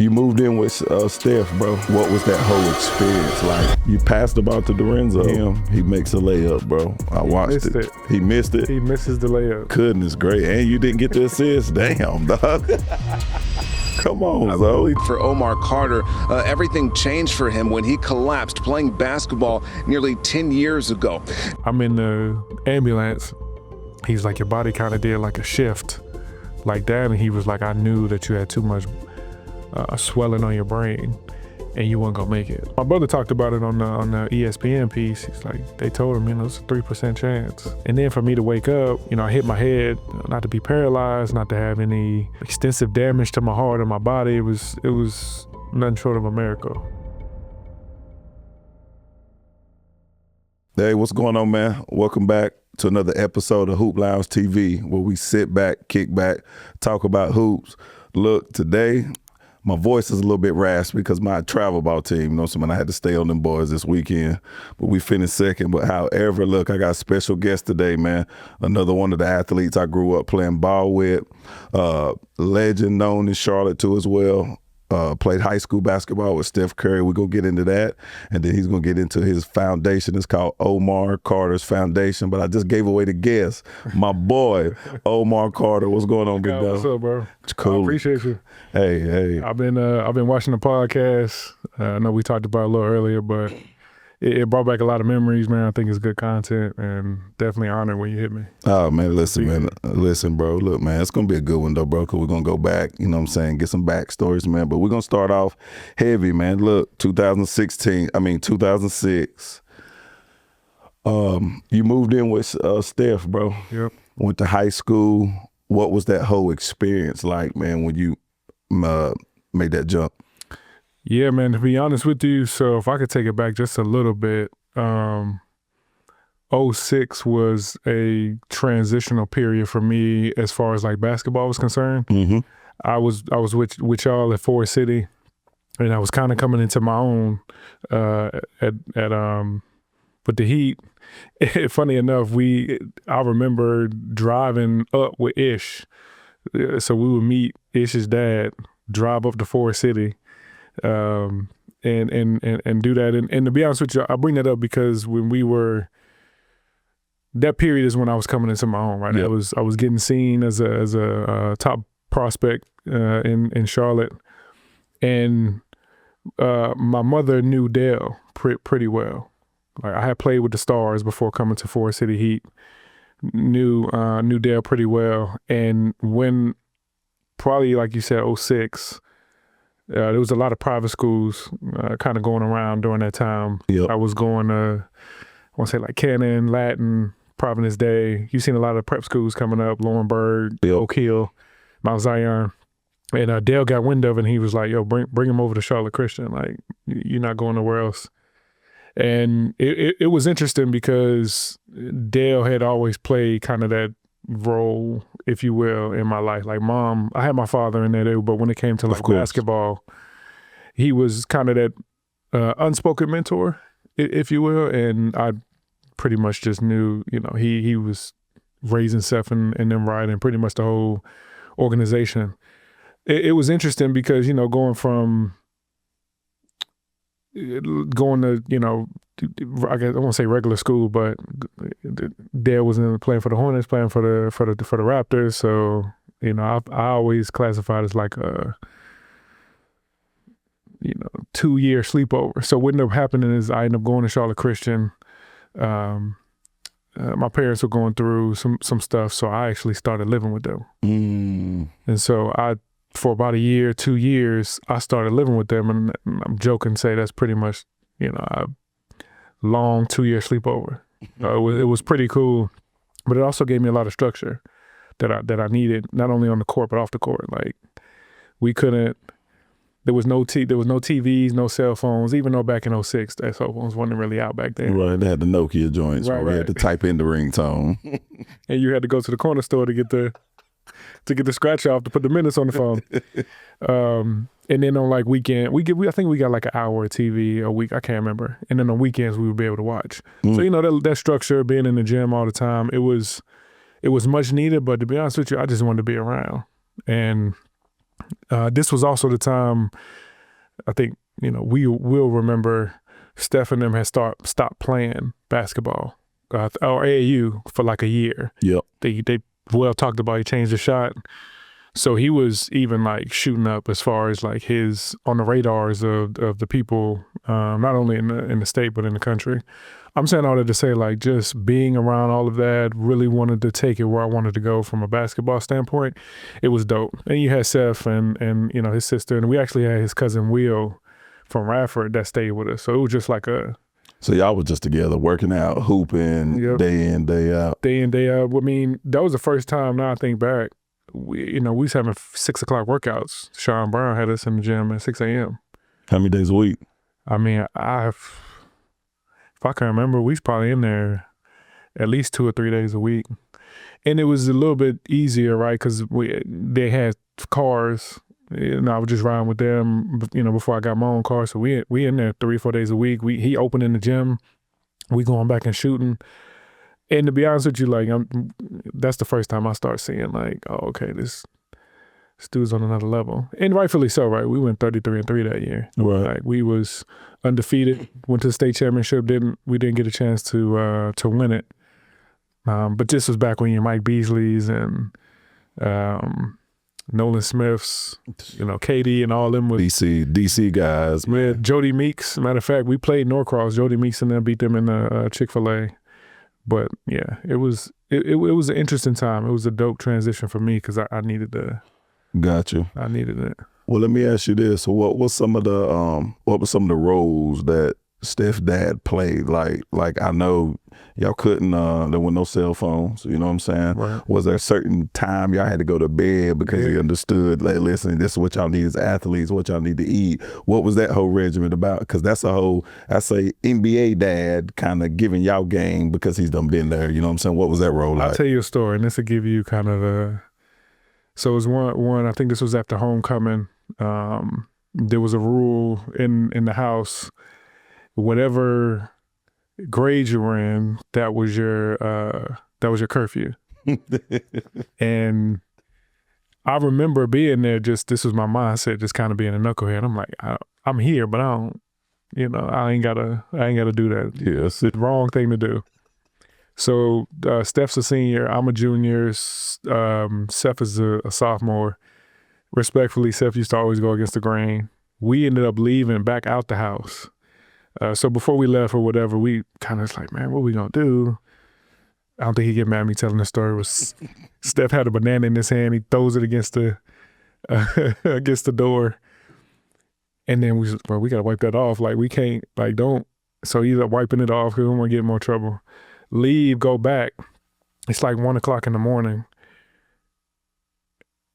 You moved in with Steph, bro. What was that whole experience like? You passed about to Dorenzo. He makes a layup, bro. I watched it. He missed it. He misses the layup. Goodness great. And you didn't get the assist. Damn, dog. Come on, Zoe. For Omar Carter, everything changed for him when he collapsed playing basketball nearly 10 years ago. I'm in the ambulance. He's like, your body kind of did like a shift like that. And he was like, I knew that you had too much swelling on your brain and you weren't gonna make it. My brother talked about it on the ESPN piece. He's like, they told him, it's a 3% chance. And then for me to wake up, I hit my head, not to be paralyzed, not to have any extensive damage to my heart or my body. It was nothing short of a miracle. Hey, what's going on, man? Welcome back to another episode of Hoop Lounge TV, where we sit back, kick back, talk about hoops. Look, today, my voice is a little bit raspy because my travel ball team, I had to stay on them boys this weekend, but we finished second. But however, look, I got a special guest today, man. Another one of the athletes I grew up playing ball with, legend known in Charlotte too as well. Played high school basketball with Steph Curry. We're going to get into that. And then he's going to get into his foundation. It's called Omar Carter's Foundation. But I just gave away the guess. My boy, Omar Carter. What's going on, big dog? What's up, bro? It's cool. I appreciate you. Hey. I've been watching the podcast. I know we talked about it a little earlier, but it brought back a lot of memories, man. I think it's good content and definitely honored when you hit me. Oh, man, listen, bro. Look, man, it's going to be a good one, though, bro, because we're going to go back, get some backstories, man. But we're going to start off heavy, man. Look, 2006. You moved in with Steph, bro. Yep. Went to high school. What was that whole experience like, man, when you made that jump? Yeah, man, to be honest with you, so if I could take it back just a little bit, 06 was a transitional period for me as far as like basketball was concerned. Mm-hmm. I was with y'all at Forest City, and I was kind of coming into my own with the Heat. Funny enough, I remember driving up with Ish, so we would meet Ish's dad, drive up to Forest City. And do that. And to be honest with you, I bring that up because that period is when I was coming into my own, right? Yep. I was getting seen as a top prospect in Charlotte, and my mother knew Dell pretty well. Like, I had played with the Stars before coming to Forest City Heat. Knew Dell pretty well, and when probably like you said, 06. There was a lot of private schools kind of going around during that time. Yep. I was going to, I want to say like Cannon, Latin, Providence Day. You've seen a lot of prep schools coming up, Laurinburg, Yep. Oak Hill, Mount Zion. And Dale got wind of it, and he was like, yo, bring him over to Charlotte Christian. Like, you're not going nowhere else. And it was interesting because Dale had always played kind of that role, if you will, in my life. Like, Mom, I had my father in there too, but when it came to like basketball, he was kind of that unspoken mentor, if you will. And I pretty much just knew, he was raising Steph and them right, and pretty much the whole organization. It was interesting because, going to, I guess I won't say regular school, but Dale was playing for the Hornets, playing for the Raptors. So, I always classified as like a 2-year sleepover. So what ended up happening is I ended up going to Charlotte Christian. My parents were going through some stuff, so I actually started living with them. And so for about a year, 2 years, I started living with them, and I'm joking, say that's pretty much, a long 2-year sleepover. It was pretty cool, but it also gave me a lot of structure that I needed, not only on the court but off the court. Like, there was no TVs, no cell phones, even though back in 06, that cell phones wasn't really out back then. Right, they had the Nokia joints, right. We had to type in the ringtone. And you had to go to the corner store to get the scratch off to put the minutes on the phone. And then on like weekend, I think we got like an hour of TV a week. I can't remember. And then on weekends we would be able to watch. So that structure, being in the gym all the time, it was much needed. But to be honest with you, I just wanted to be around. And This was also the time, I think, we will remember Steph and them had stopped playing basketball or AAU for like a year. Yep. They talked about he changed the shot. So he was even like shooting up as far as like his on the radars of the people, not only in the state but in the country. I'm saying all that to say, like, just being around all of that, really wanted to take it where I wanted to go from a basketball standpoint. It was dope. And you had Seth and his sister, and we actually had his cousin Will from Radford that stayed with us. So it was just like So y'all was just together working out, hooping, Yep. day in, day out. Day in, day out. I mean, that was the first time, now I think back, we was having 6 o'clock workouts. Sean Brown had us in the gym at 6 a.m. How many days a week? I mean, if I can remember, we was probably in there at least 2 or 3 days a week. And it was a little bit easier, right? Because they had cars, and I was just riding with them, before I got my own car. So we in there 3 or 4 days a week. He opened in the gym. We going back and shooting. And to be honest with you, like, that's the first time I start seeing, like, oh, okay, this dude's on another level. And rightfully so, right? We went 33-3 that year. Right. Like, we was undefeated, went to the state championship, we didn't get a chance to win it. But this was back when Mike Beasley's and Nolan Smith's, Katie and all them was DC guys, man. Jody Meeks. Matter of fact, we played Norcross. Jody Meeks and them beat them in the Chick-fil-A. But yeah, it was an interesting time. It was a dope transition for me because I needed Got you. I needed it. Well, let me ask you this: so what were some of the roles that Steph's dad played? Like I know y'all couldn't. There were no cell phones. You know what I'm saying? Right. Was there a certain time y'all had to go to bed because he understood? Like, listen, this is what y'all need as athletes. What y'all need to eat. What was that whole regimen about? Because that's a whole, I say, NBA dad kind of giving y'all game because he's done been there. You know what I'm saying? What was that role like? I'll tell you a story, and this will give you kind of So it was one. I think this was after homecoming. There was a rule in the house. Whatever grade you were in, that was your curfew. And I remember being there. This was my mindset, just kind of being a knucklehead. I'm like, I'm here, but I don't. I ain't gotta do that. Yeah, It's the wrong thing to do. So Steph's a senior, I'm a junior, Steph is a sophomore. Respectfully, Steph used to always go against the grain. We ended up leaving back out the house. So before we left or whatever, we kind of like, man, what we gonna do? I don't think he'd get mad at me telling the story. Was Steph had a banana in his hand, he throws it against the against the door. And then we gotta wipe that off. Like, we can't, like, don't. So he's like wiping it off because we don't want to get in more trouble. Leave, go back. It's like 1 o'clock in the morning.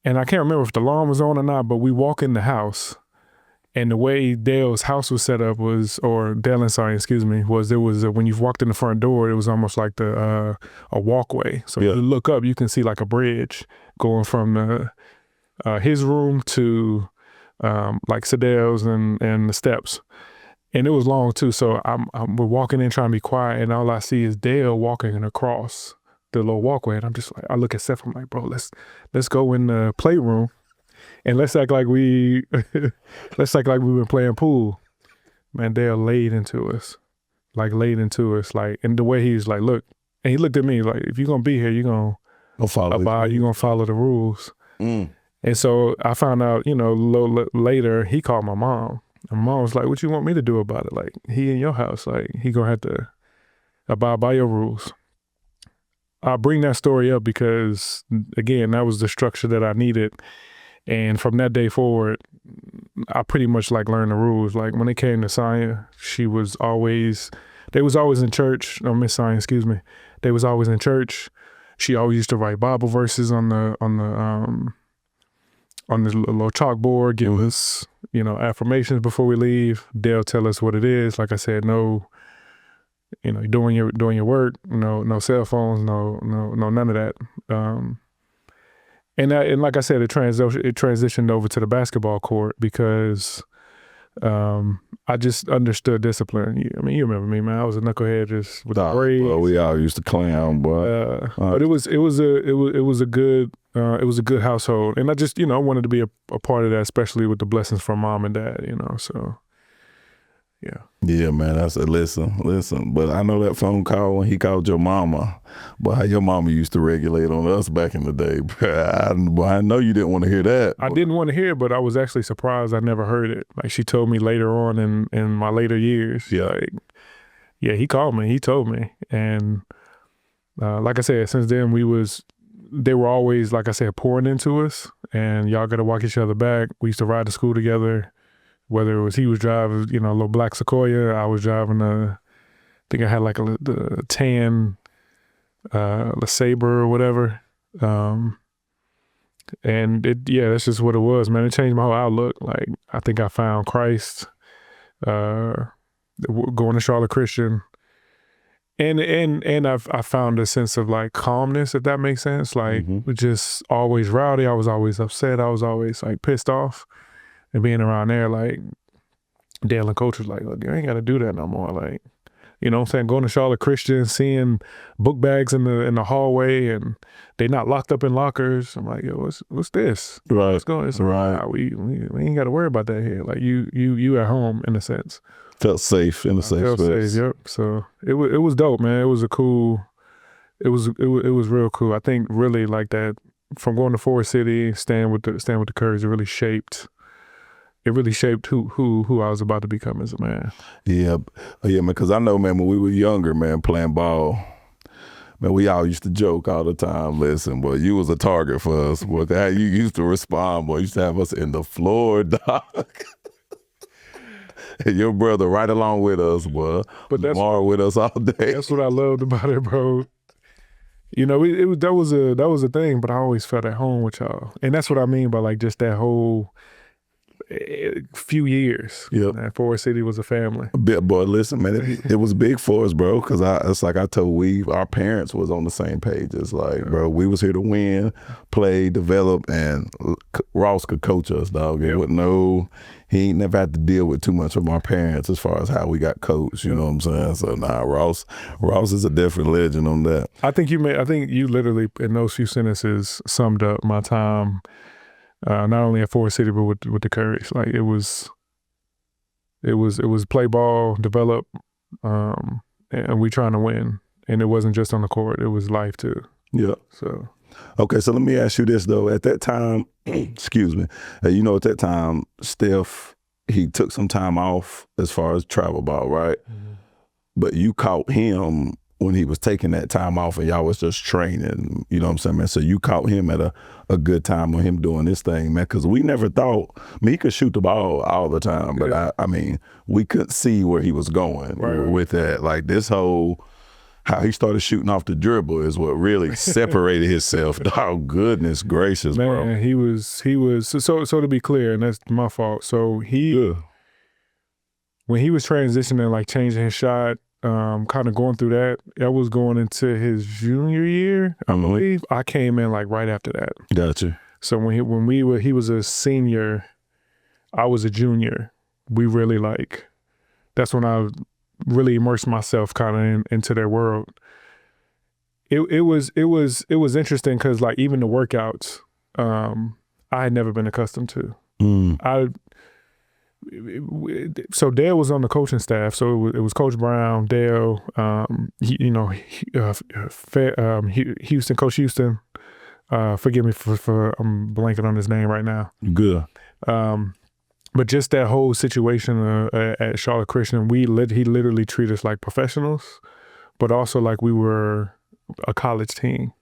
And I can't remember if the alarm was on or not, but we walk in the house, and the way Dale's house was set up was, or Dale and Sorry, excuse me, was there was when you walked in the front door, it was almost like a walkway. So you look up, you can see like a bridge going from his room to like Sadell's and the steps. And it was long too, so we're walking in trying to be quiet, and all I see is Dale walking across the little walkway, and I'm just like, I look at Steph, I'm like, bro, let's go in the playroom, and let's act like we've been playing pool. Man, Dale laid into us, like, and the way he was like, look, and he looked at me like, if you're gonna be here, you're gonna follow the rules. And so I found out, a little later, he called my mom. And mom was like, what you want me to do about it? Like, he in your house, like, he gonna have to abide by your rules. I bring that story up because, again, that was the structure that I needed. And from that day forward, I pretty much like learned the rules. Like, when it came to Sonya, they was always in church. No, Miss Sonya, excuse me. They was always in church. She always used to write Bible verses on the little chalkboard, give us, affirmations before we leave. They'll tell us what it is. Like I said, no, doing your work, no cell phones, no none of that. And like I said, it transitioned over to the basketball court because I just understood discipline. I mean, you remember me, man. I was a knucklehead just with the braids. Well, we all used to clown, boy. But it was a good it was a good household, and I just wanted to be a part of that, especially with the blessings from mom and dad. So yeah. Yeah, man. I said, listen. But I know that phone call when he called your mama, but how your mama used to regulate on us back in the day. I know you didn't want to hear that. I didn't want to hear it, but I was actually surprised I never heard it. Like she told me later on in my later years. Yeah. Like, yeah, he called me. He told me, and like I said, since then they were always, like I said, pouring into us, and y'all got to walk each other back. We used to ride to school together. Whether it was he was driving, a little black Sequoia, I was driving I think I had like the tan LeSabre or whatever. And that's just what it was, man. It changed my whole outlook. Like, I think I found Christ, going to Charlotte Christian. And I found a sense of like calmness, if that makes sense. Like, just always rowdy. I was always upset. I was always like pissed off. And being around there, like, Dell and coach was like, look, you ain't got to do that no more. Like, you know what I'm saying? Going to Charlotte Christian, seeing book bags in the hallway, and they not locked up in lockers. I'm like, yo, what's this? Right. What's going on? It's like, Right. nah, we ain't got to worry about that here. Like, you at home, in a sense. Felt safe in a safe space. Safe, yep. So it was dope, man. It was it was real cool. I think really like that, from going to Forest City, staying with the Currys, it really shaped who I was about to become as a man. Yeah, man, because I know, man, when we were younger, man, playing ball, man, we all used to joke all the time. Listen, boy, you was a target for us. Boy, how you used to respond, boy. You used to have us in the floor, dog. And your brother right along with us, boy. But Omar with us all day. That's what I loved about it, bro. That was a thing, but I always felt at home with y'all. And that's what I mean by like just that whole few years. Yep. And Forest City was a family. Boy, listen, man, it was big for us, bro, because it's like I told our parents was on the same page. It's like, bro, we was here to win, play, develop, and Ross could coach us, dog. He ain't never had to deal with too much from our parents as far as how we got coached, you know what I'm saying? So, Ross is a different legend on that. I think you literally, in those few sentences, summed up my time, not only at Forest City, but with the Currys. Like, it was play ball, develop, and we trying to win. And it wasn't just on the court; it was life too. Yeah. So, okay. So let me ask you this though. At that time, excuse me. At that time, Steph, he took some time off as far as travel ball, right? Mm-hmm. But you caught him when he was taking that time off, and y'all was just training, you know what I'm saying, man? So you caught him at a good time with him doing this thing, man, because we never thought, he could shoot the ball all the time, but I mean, we couldn't see where he was going with that. Like, this whole, how he started shooting off the dribble is what really separated himself. Oh, goodness gracious, man, bro. he was, so to be clear, and that's my fault, so when he was transitioning, like changing his shot, kind of going through that, I was going into his junior year, I believe. I came in like right after that. Gotcha. So he was a senior, I was a junior. We really that's when I really immersed myself kind of into their world. It was interesting because like even the workouts, I had never been accustomed to. So Dale was on the coaching staff. So it was Coach Brown, Dale, Houston, Coach Houston. Forgive me for I'm blanking on his name right now. Good. But just that whole situation at Charlotte Christian, he literally treated us like professionals, but also like we were a college team.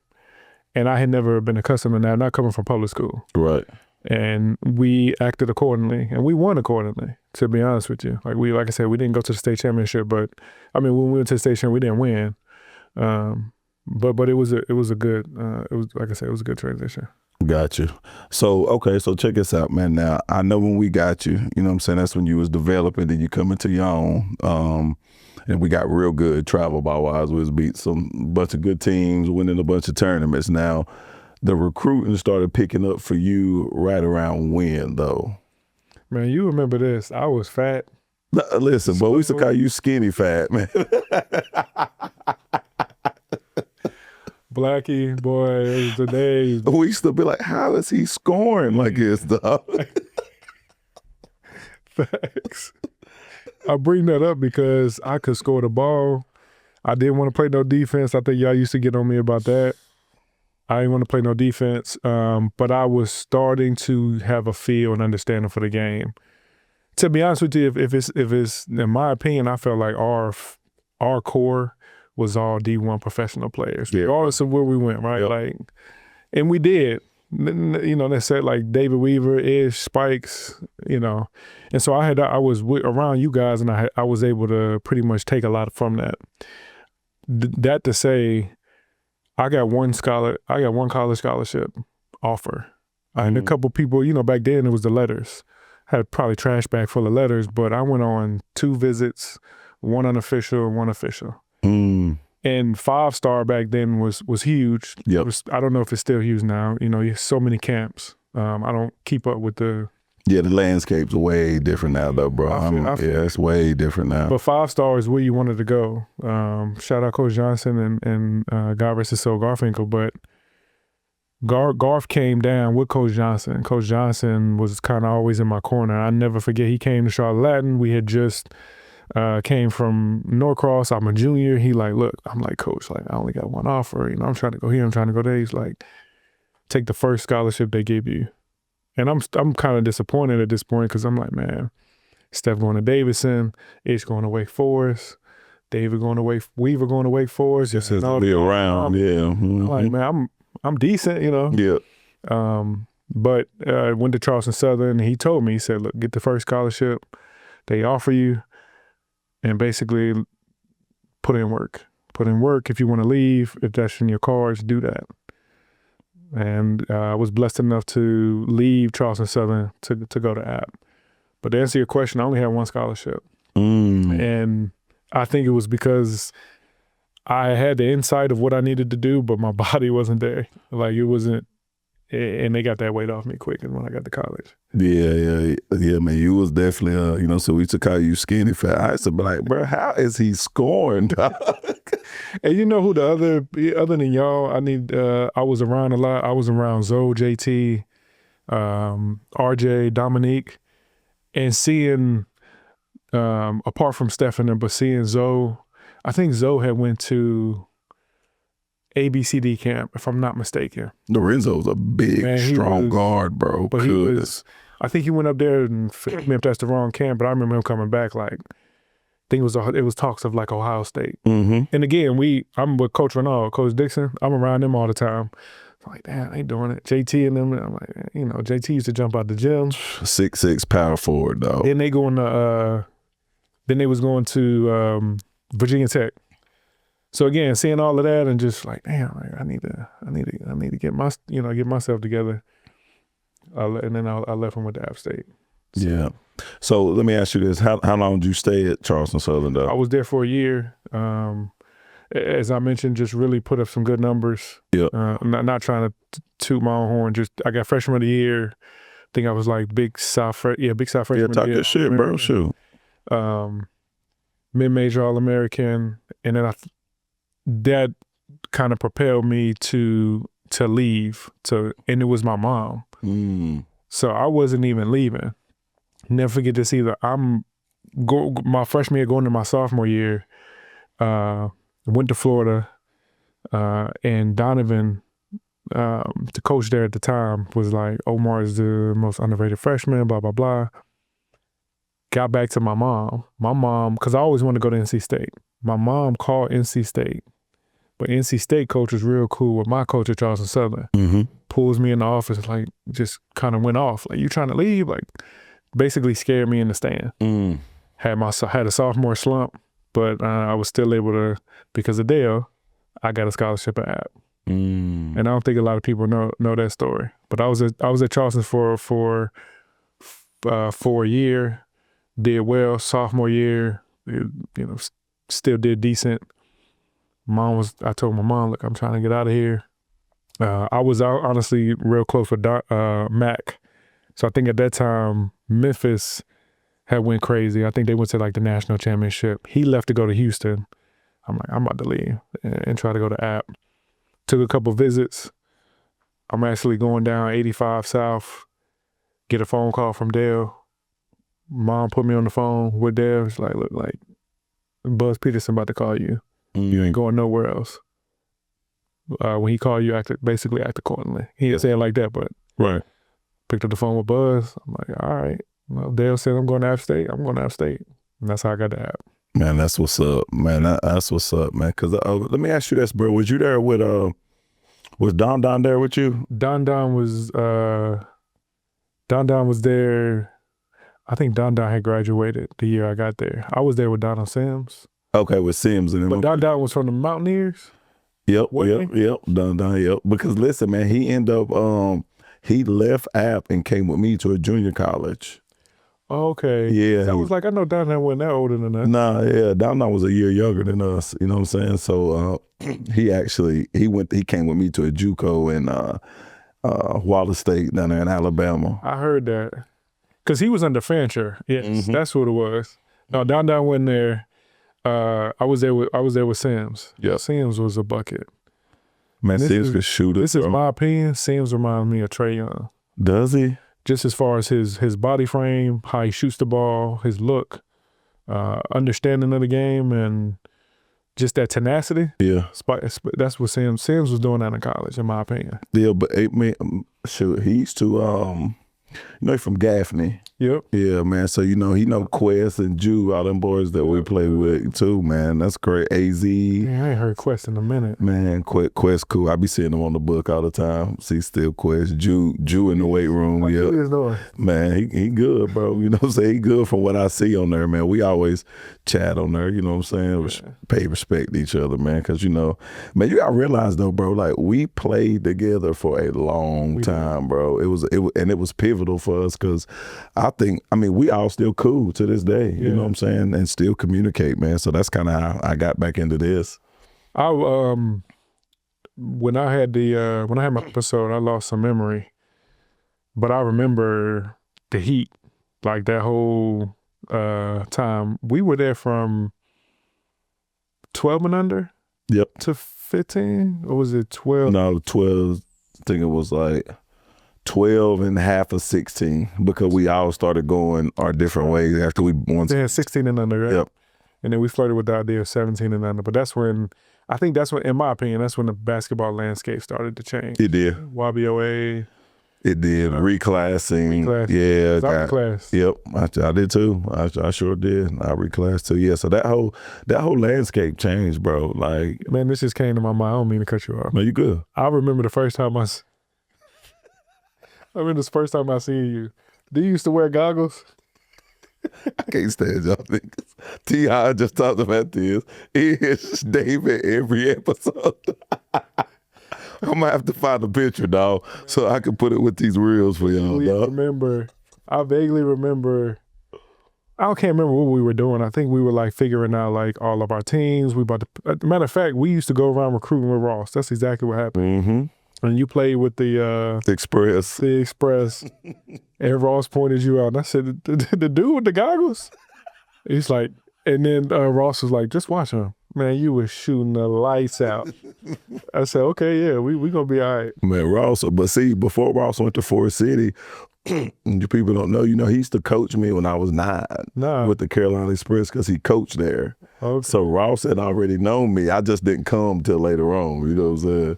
And I had never been accustomed to that, not coming from public school. Right. And we acted accordingly, and we won accordingly, to be honest with you. Like I said, we didn't go to the state championship, but I mean, when we went to the state championship, we didn't win. But it was a good, like I said, it was a good transition. Got you. So, okay, so check this out, man. Now, I know when we got you, you know what I'm saying, that's when you was developing, then you come into your own, and we got real good travel ball-wise. We was beat bunch of good teams, winning a bunch of tournaments. Now, the recruiting started picking up for you right around when, though? Man, you remember this. I was fat. Listen, but we used to call you skinny fat, man. Blackie, boy, it was the days. We used to be like, how is he scoring like this, dog? Facts. I bring that up because I could score the ball. I didn't want to play no defense. I think y'all used to get on me about that. I didn't want to play no defense, but I was starting to have a feel and understanding for the game. To be honest with you, if it's in my opinion, I felt like our core was all D1 professional players, regardless of where we went, right? Yep. Like, and we did. You know, they said like David Weaver, Ish, Spikes, you know, and so I was around you guys, and I was able to pretty much take a lot from that. That to say, I got one college scholarship offer, and a couple people, you know, back then it was the letters. Had probably trash bag full of letters, but I went on 2 visits, one unofficial, one official. And 5-star back then was huge. Yep. I don't know if it's still huge now. You know, you have so many camps. I don't keep up with the. Yeah, the landscape's way different now, though, bro. Yeah, it's way different now. But 5-star is where you wanted to go. Shout out Coach Johnson and God rest his soul, Garfinkel. But Garf came down with Coach Johnson. Coach Johnson was kind of always in my corner. I never forget, he came to Charlotte Latin. We had just came from Norcross. I'm a junior. He like, look, I'm like, Coach, like, I only got one offer. You know, I'm trying to go here. I'm trying to go there. He's like, take the first scholarship they give you. And I'm kind of disappointed at this point because I'm like, man, Steph going to Davidson, Ish going to Wake Forest, David going to Weaver going to Wake Forest. Just has to be around, I'm like, man, I'm decent, you know. Yeah. But went to Charleston Southern, and he told me, he said, look, get the first scholarship they offer you, and basically put in work. Put in work. If you want to leave, if that's in your cards, do that. And I was blessed enough to leave Charleston Southern to go to App. But to answer your question, I only had one scholarship. And I think it was because I had the insight of what I needed to do, but my body wasn't there. Like, it wasn't, and they got that weight off me quick when I got to college. Yeah, man. You was definitely, you know, so we used to call you skinny fat. I used to be like, bro, how is he scoring, dog? And you know who the other than y'all, I was around a lot. I was around Zoe, JT, RJ, Dominique, and seeing, apart from Stephen, but seeing Zoe, I think Zoe had went to ABCD camp, if I'm not mistaken. Lorenzo's a big, strong guard, bro. But I think he went up there and forgive me if that's the wrong camp, but I remember him coming back like, I think it was talks of like Ohio State. And again, I'm with Coach Renaud, Coach Dixon. I'm around them all the time. I'm like, damn, they doing it. JT and them. I'm like, you know, JT used to jump out the gym. 6'6" power forward, dog. Then they was going to Virginia Tech. So again, seeing all of that and just like, damn, like, I need to get myself together. And then I left him with the App State. So, yeah. So let me ask you this: How long did you stay at Charleston Southern, though? I was there for a year. As I mentioned, just really put up some good numbers. Yeah. Not trying to toot my own horn. Just I got freshman of the year. I think I was like Big South freshman. Yeah, talk your shit, bro. Shoot. Mid-major All-American, and then that kind of propelled me to leave. And it was my mom. So I wasn't even leaving. Never forget this either. My freshman year going to my sophomore year, went to Florida, and Donovan, the coach there at the time, was like, Omar is the most underrated freshman, blah, blah, blah. Got back to my mom. My mom, because I always wanted to go to NC State. My mom called NC State, but NC State coach was real cool with my coach at Charleston Southern. Pulls me in the office, like, just kind of went off. Like, you trying to leave? Like, basically scared me in the stand. Had a sophomore slump, but I was still able to, because of Dell, I got a scholarship at App. And I don't think a lot of people know that story. But I was at Charleston for a year, did well. Sophomore year, still did decent. I told my mom, look, I'm trying to get out of here. I was honestly real close with Mac. So I think at that time, Memphis had went crazy. I think they went to like the national championship. He left to go to Houston. I'm like, I'm about to leave and try to go to App. took a couple visits. I'm actually going down 85 South, get a phone call from Dell. Mom put me on the phone with Dell. It's like, look, like, Buzz Peterson about to call you. You ain't going nowhere else. When he called you, basically act accordingly. He didn't say it like that, but Right. picked up the phone with Buzz. I'm like, all right. Well, Dale said I'm going to App State. I'm going to App State. And that's how I got the app. Man, that's what's up, man. That's what's up, man. Because let me ask you this, bro. Was you there with was Don there with you? Don was there. I think Don had graduated the year I got there. I was there with Donald Sims. Okay, with Sims and them. But Don was from the Mountaineers. Yep. Wasn't Yep. Don. Yep. Because listen, man, he ended up he left App and came with me to a junior college. Okay. Yeah. I was like, I know Don wasn't that older than that. Nah, yeah, Don was a year younger than us. You know what I'm saying? So he came with me to a JUCO in Wallace State down there in Alabama. I heard that. Because he was under Fancher. Yes, that's what it was. No, Don went there. I was there with Sims. Yeah. Sims was a bucket. Man, Sims could shoot it. This is my opinion. Sims reminds me of Trae Young. Does he? Just as far as his body frame, how he shoots the ball, his look, understanding of the game, and just that tenacity. Yeah. That's what Sims was doing out in college, in my opinion. Yeah, but shoot, he used to he's from Gaffney. Yep. Yeah, man. So he know Quest and Jew, all them boys that we play with too, man. That's great. AZ. Man, I ain't heard Quest in a minute. Man, Quest cool. I be seeing him on the book all the time. See still Quest. Jew in the weight room. Yeah. Man, he good, bro. You know what I'm saying? He good from what I see on there, man. We always chat on there, you know what I'm saying? Pay respect to each other, man. Cause man, you gotta realize though, bro, like we played together for a long time, bro. It was pivotal for us because we all still cool to this day. You know what I'm saying? And still communicate, man. So that's kind of how I got back into this. When I had my episode, I lost some memory, but I remember the heat, like that whole time. We were there from 12 and under. Yep. To 15, or was it 12? No, 12. I think it was like 12 and half of 16 because we all started going our different ways after we won. They had 16 and under, right? Yep. And then we flirted with the idea of 17 and under. But in my opinion, that's when the basketball landscape started to change. It did. YBOA. It did. Reclassing. Yeah. I reclassed. Yep. I did too. I sure did. I reclassed too. Yeah. So that whole landscape changed, bro. Like, man, this just came to my mind. I don't mean to cut you off. No, you good. I remember the first time I seen you. Do you used to wear goggles? I can't stand y'all niggas. T.I. just talked about this. He is David every episode. I'm going to have to find a picture, dog, so I can put it with these reels for y'all, dog. I vaguely remember, I can't remember what we were doing. I think we were like figuring out like all of our teams. Matter of fact, we used to go around recruiting with Ross. That's exactly what happened. Mm-hmm. And you played with the Express. The Express. And Ross pointed you out. And I said, the dude with the goggles? He's like, and then Ross was like, just watch him. Man, you was shooting the lights out. I said, okay, yeah, we going to be all right. Man, Ross, but see, before Ross went to Forest City, you people don't know, he used to coach me when I was 9 with the Carolina Express because he coached there. Okay. So Ross had already known me. I just didn't come till later on, you know what I'm saying?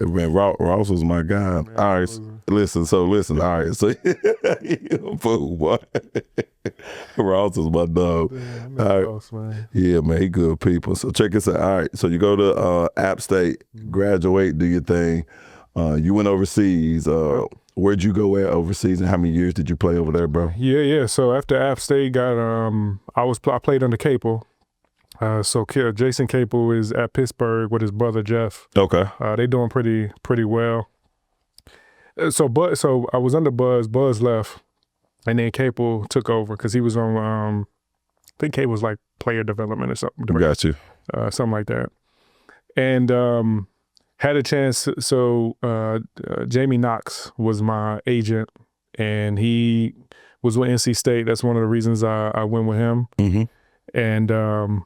Man, Ross was my guy. Man, all right, listen. All right, so you a fool, boy. Ross is my dog. Man, Ross, man. Yeah, man, he good people. So check this out. All right, so you go to App State, graduate, do your thing. You went overseas. Where'd you go at overseas, and how many years did you play over there, bro? Yeah. So after App State I played under Capel. So Jason Capel is at Pittsburgh with his brother Jeff. Okay. They doing pretty well. So I was under Buzz. Buzz left, and then Capel took over because he was on. I think Capel was like player development or something. Got you. Something like that. And had a chance. So Jamie Knox was my agent, and he was with NC State. That's one of the reasons I went with him. Mm-hmm. and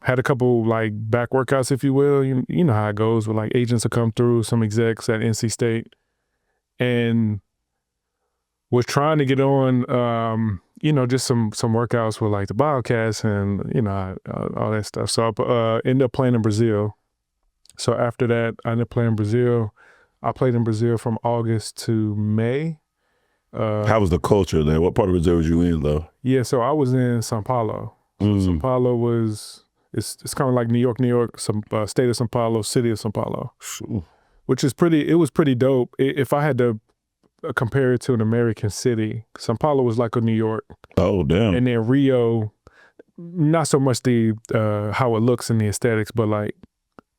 had a couple like back workouts, if you will. You know how it goes with like agents will come through, some execs at NC State, and was trying to get on, just some workouts with like the Bobcats and all that stuff. So I ended up playing in Brazil. So after that, I ended up playing in Brazil. I played in Brazil from August to May. How was the culture there? What part of Brazil was you in, though? Yeah, so I was in São Paulo. São Paulo it's kind of like New York, some state of São Paulo, city of São Paulo, which is it was pretty dope. If I had to compare it to an American city, São Paulo was like a New York. Oh, damn. And then Rio, not so much the how it looks and the aesthetics, but like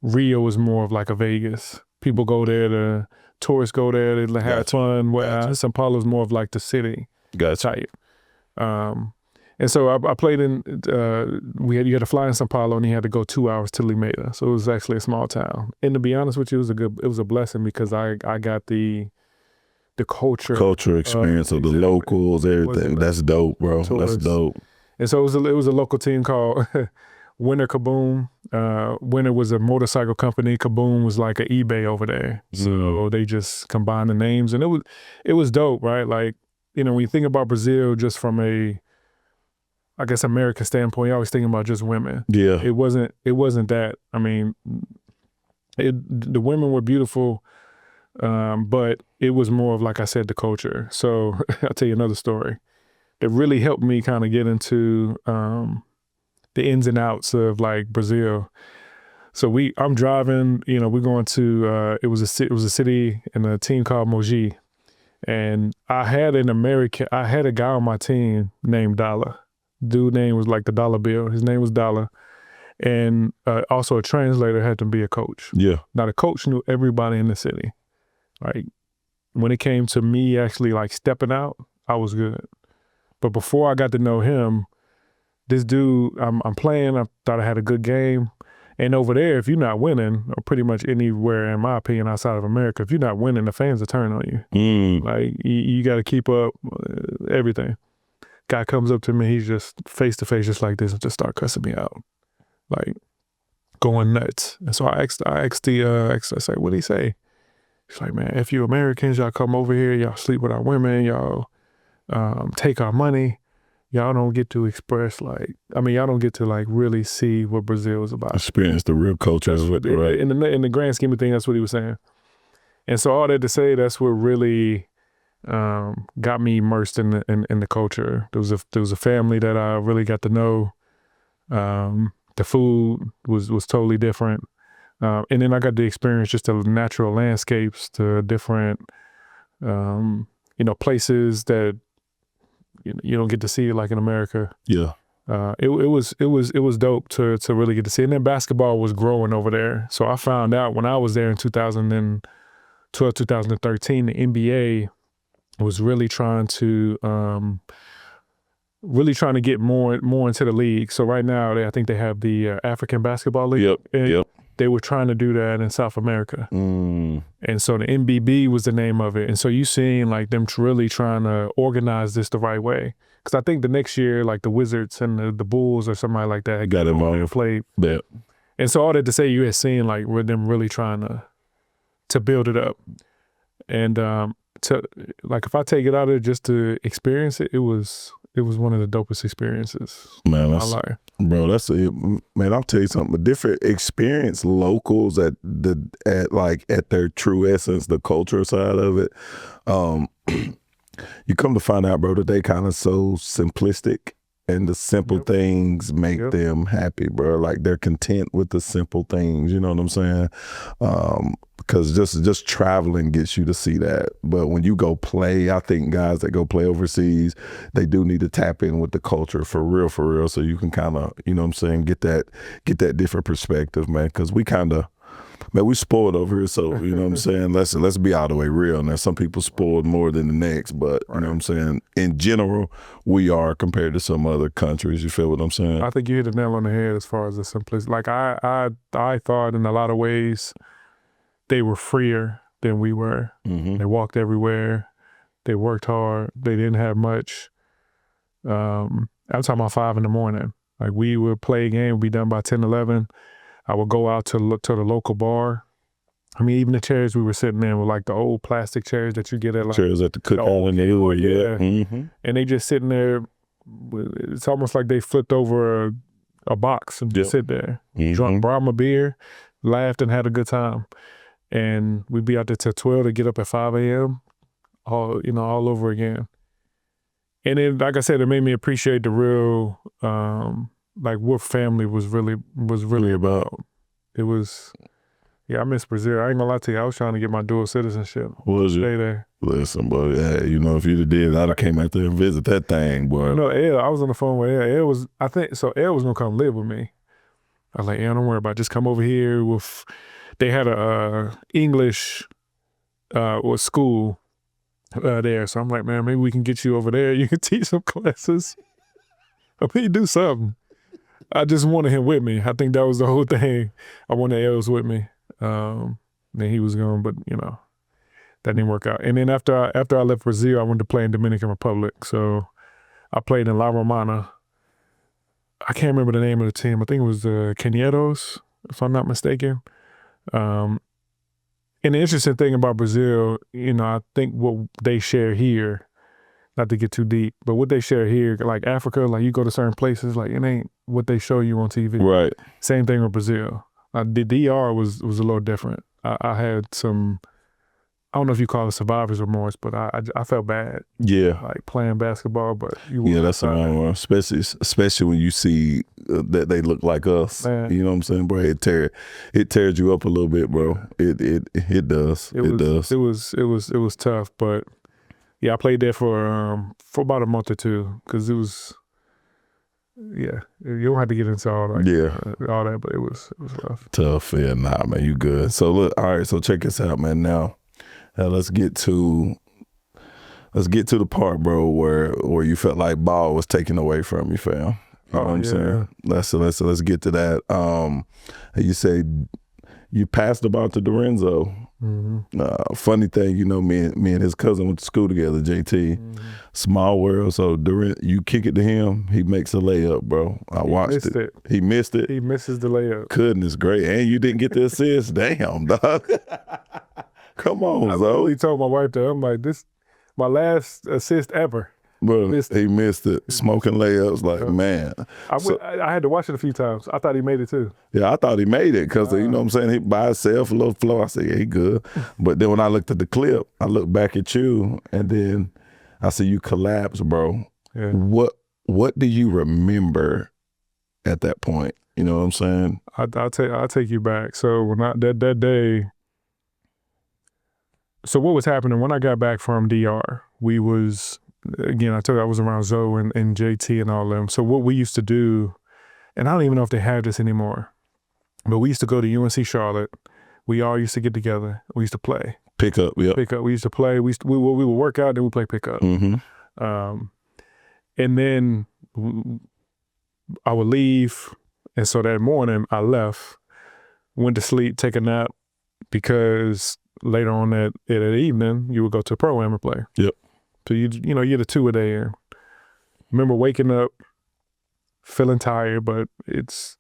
Rio is more of like a Vegas. People go there, tourists go there, they have fun. São Paulo is more of like the city type. And so I played in. You had to fly in São Paulo, and you had to go 2 hours to Limeira. So it was actually a small town. And to be honest with you, it was a blessing because I got the culture experience of the locals, everything. That's dope, bro. That's dope. And so it was a local team called Winter Kaboom. Winter was a motorcycle company. Kaboom was like an eBay over there. So they just combined the names, and it was dope, right? Like, when you think about Brazil, just from a, I guess, American standpoint, you're always thinking about just women. Yeah. It wasn't that. I mean, the women were beautiful, but it was more of, like I said, the culture. So I'll tell you another story. It really helped me kind of get into the ins and outs of like Brazil. So I'm driving, we're going to, it was a city and a team called Mogi. And I had a guy on my team named Dollar. Dude name was like the dollar bill. His name was Dollar. And also a translator had to be a coach. Yeah. Now the coach knew everybody in the city. Like when it came to me actually like stepping out, I was good. But before I got to know him, this dude, I'm playing, I thought I had a good game. And over there, if you're not winning, or pretty much anywhere, in my opinion, outside of America, if you're not winning, the fans will turn on you. Like, you got to keep up everything. Guy comes up to me, he's just face to face, just like this, and just start cussing me out. Like, going nuts. And so I asked I said, what'd he say? He's like, man, if you Americans, y'all come over here, y'all sleep with our women, y'all take our money. Y'all don't get to express y'all don't get to like really see what Brazil is about. Experience the real culture of it, right? In the grand scheme of things, that's what he was saying. And so all that to say, that's what really got me immersed in the culture. There was a family that I really got to know. The food was totally different. And then I got to experience just the natural landscapes, the different places that you don't get to see like in America. Yeah. It was dope to really get to see. And then basketball was growing over there. So I found out when I was there in 2012, 2013, the NBA was really trying to get more into the league. So right now, I think they have the African Basketball League. Yep. They were trying to do that in South America. And so the MBB was the name of it. And so you seen like them really trying to organize this the right way. Because I think the next year, like the Wizards and the Bulls or somebody like that got involved and played. Yeah. And so all that to say, you had seen like with them really trying to build it up. And if I take it out of there just to experience it, it was one of the dopest experiences. Man, that's it. Man, I'll tell you something. A different experience locals at their true essence, the culture side of it. You come to find out, bro, that they kind of so simplistic, and the simple things make them happy, bro. Like they're content with the simple things. You know what I'm saying? Because just traveling gets you to see that. But when you go play, I think guys that go play overseas, they do need to tap in with the culture for real, so you can kind of, you know what I'm saying, get that different perspective, man. Because we kind of, man, we spoiled over here, so you know what I'm saying. Let's be all the way real. Now, some people spoiled more than the next, but you know what I'm saying. In general, we are compared to some other countries. You feel what I'm saying? I think you hit the nail on the head as far as the simplicity. Like I thought in a lot of ways they were freer than we were. They walked everywhere. They worked hard. They didn't have much. I'm talking about 5 a.m. Like we would play a game, we'd be done by 10, 11. I would go out to look to the local bar. I mean, even the chairs we were sitting in were like the old plastic chairs that you get at like chairs at the cookout in the hood, yeah. Mm-hmm. And they just sitting there. It's almost like they flipped over a box and just sit there, brought them a beer, laughed and had a good time. And we'd be out there till 12 to get up at 5 a.m. all over again. And then, like I said, it made me appreciate the real, like what family was really about. It was, I miss Brazil. I ain't gonna lie to you. I was trying to get my dual citizenship. Was you? Stay there. Listen, but hey, if you'd did, I'd have came out there and visit that thing, boy. No, El, I was on the phone with El. El was gonna come live with me. I was like, don't worry about it. Just come over here. They had a English school there. So I'm like, man, maybe we can get you over there. You can teach some classes. I mean, do something. I just wanted him with me. I think that was the whole thing. I wanted Els with me. Then he was gone, but that didn't work out. And then after I left Brazil, I went to play in Dominican Republic. So I played in La Romana. I can't remember the name of the team. I think it was the Cañeros, if I'm not mistaken. And the interesting thing about Brazil, I think what they share here, not to get too deep, but what they share here, like Africa, like you go to certain places, like it ain't what they show you on TV. Right. Same thing with Brazil. The DR was a little different. I had some, I don't know if you call it survivor's remorse, but I felt bad. Yeah. Like playing basketball, but that's the wrong one. Especially when you see that they look like us. Man. You know what I'm saying, bro? It tears you up a little bit, bro. It does. It does. It was tough, but I played there for about a month or two because it was. Yeah, you don't have to get into all that, but it was rough. Tough, yeah, nah, man, you good. So look, all right, so check this out, man. Now let's get to the part, bro, where you felt like ball was taken away from you, fam. You know what I'm saying? Let's get to that. You say you passed the ball to Dorenzo. Mm-hmm. Funny thing, me and his cousin went to school together, JT. Mm-hmm. Small world. So you kick it to him, he makes a layup, bro. I watched it. He missed it. He misses the layup. Goodness great. And you didn't get the assist. Damn, dog. Come on, Zo. I really told my wife that. I'm like, this my last assist ever. Bro, he missed it. Smoking layups, like, man. I had to watch it a few times. I thought he made it too. Yeah, I thought he made it because, you know what I'm saying, he by himself, a little flow. I said, yeah, he good. But then when I looked at the clip, I looked back at you, and then I see you collapse, bro. Yeah. What do you remember at that point? You know what I'm saying? I'll take you back. So when that day, so what was happening when I got back from DR, we was, again, I told you I was around Zoe and JT and all them. So what we used to do, and I don't even know if they have this anymore, but we used to go to UNC Charlotte. We all used to get together. We used to play. Pick up, yeah. Pick up. We used to play. We would work out, then we play pick up. Mm-hmm. And then I would leave. And so that morning I left, went to sleep, take a nap, because later on that evening, you would go to a program and play. Yep. So you get a 2 a day in. Remember waking up, feeling tired, but it's,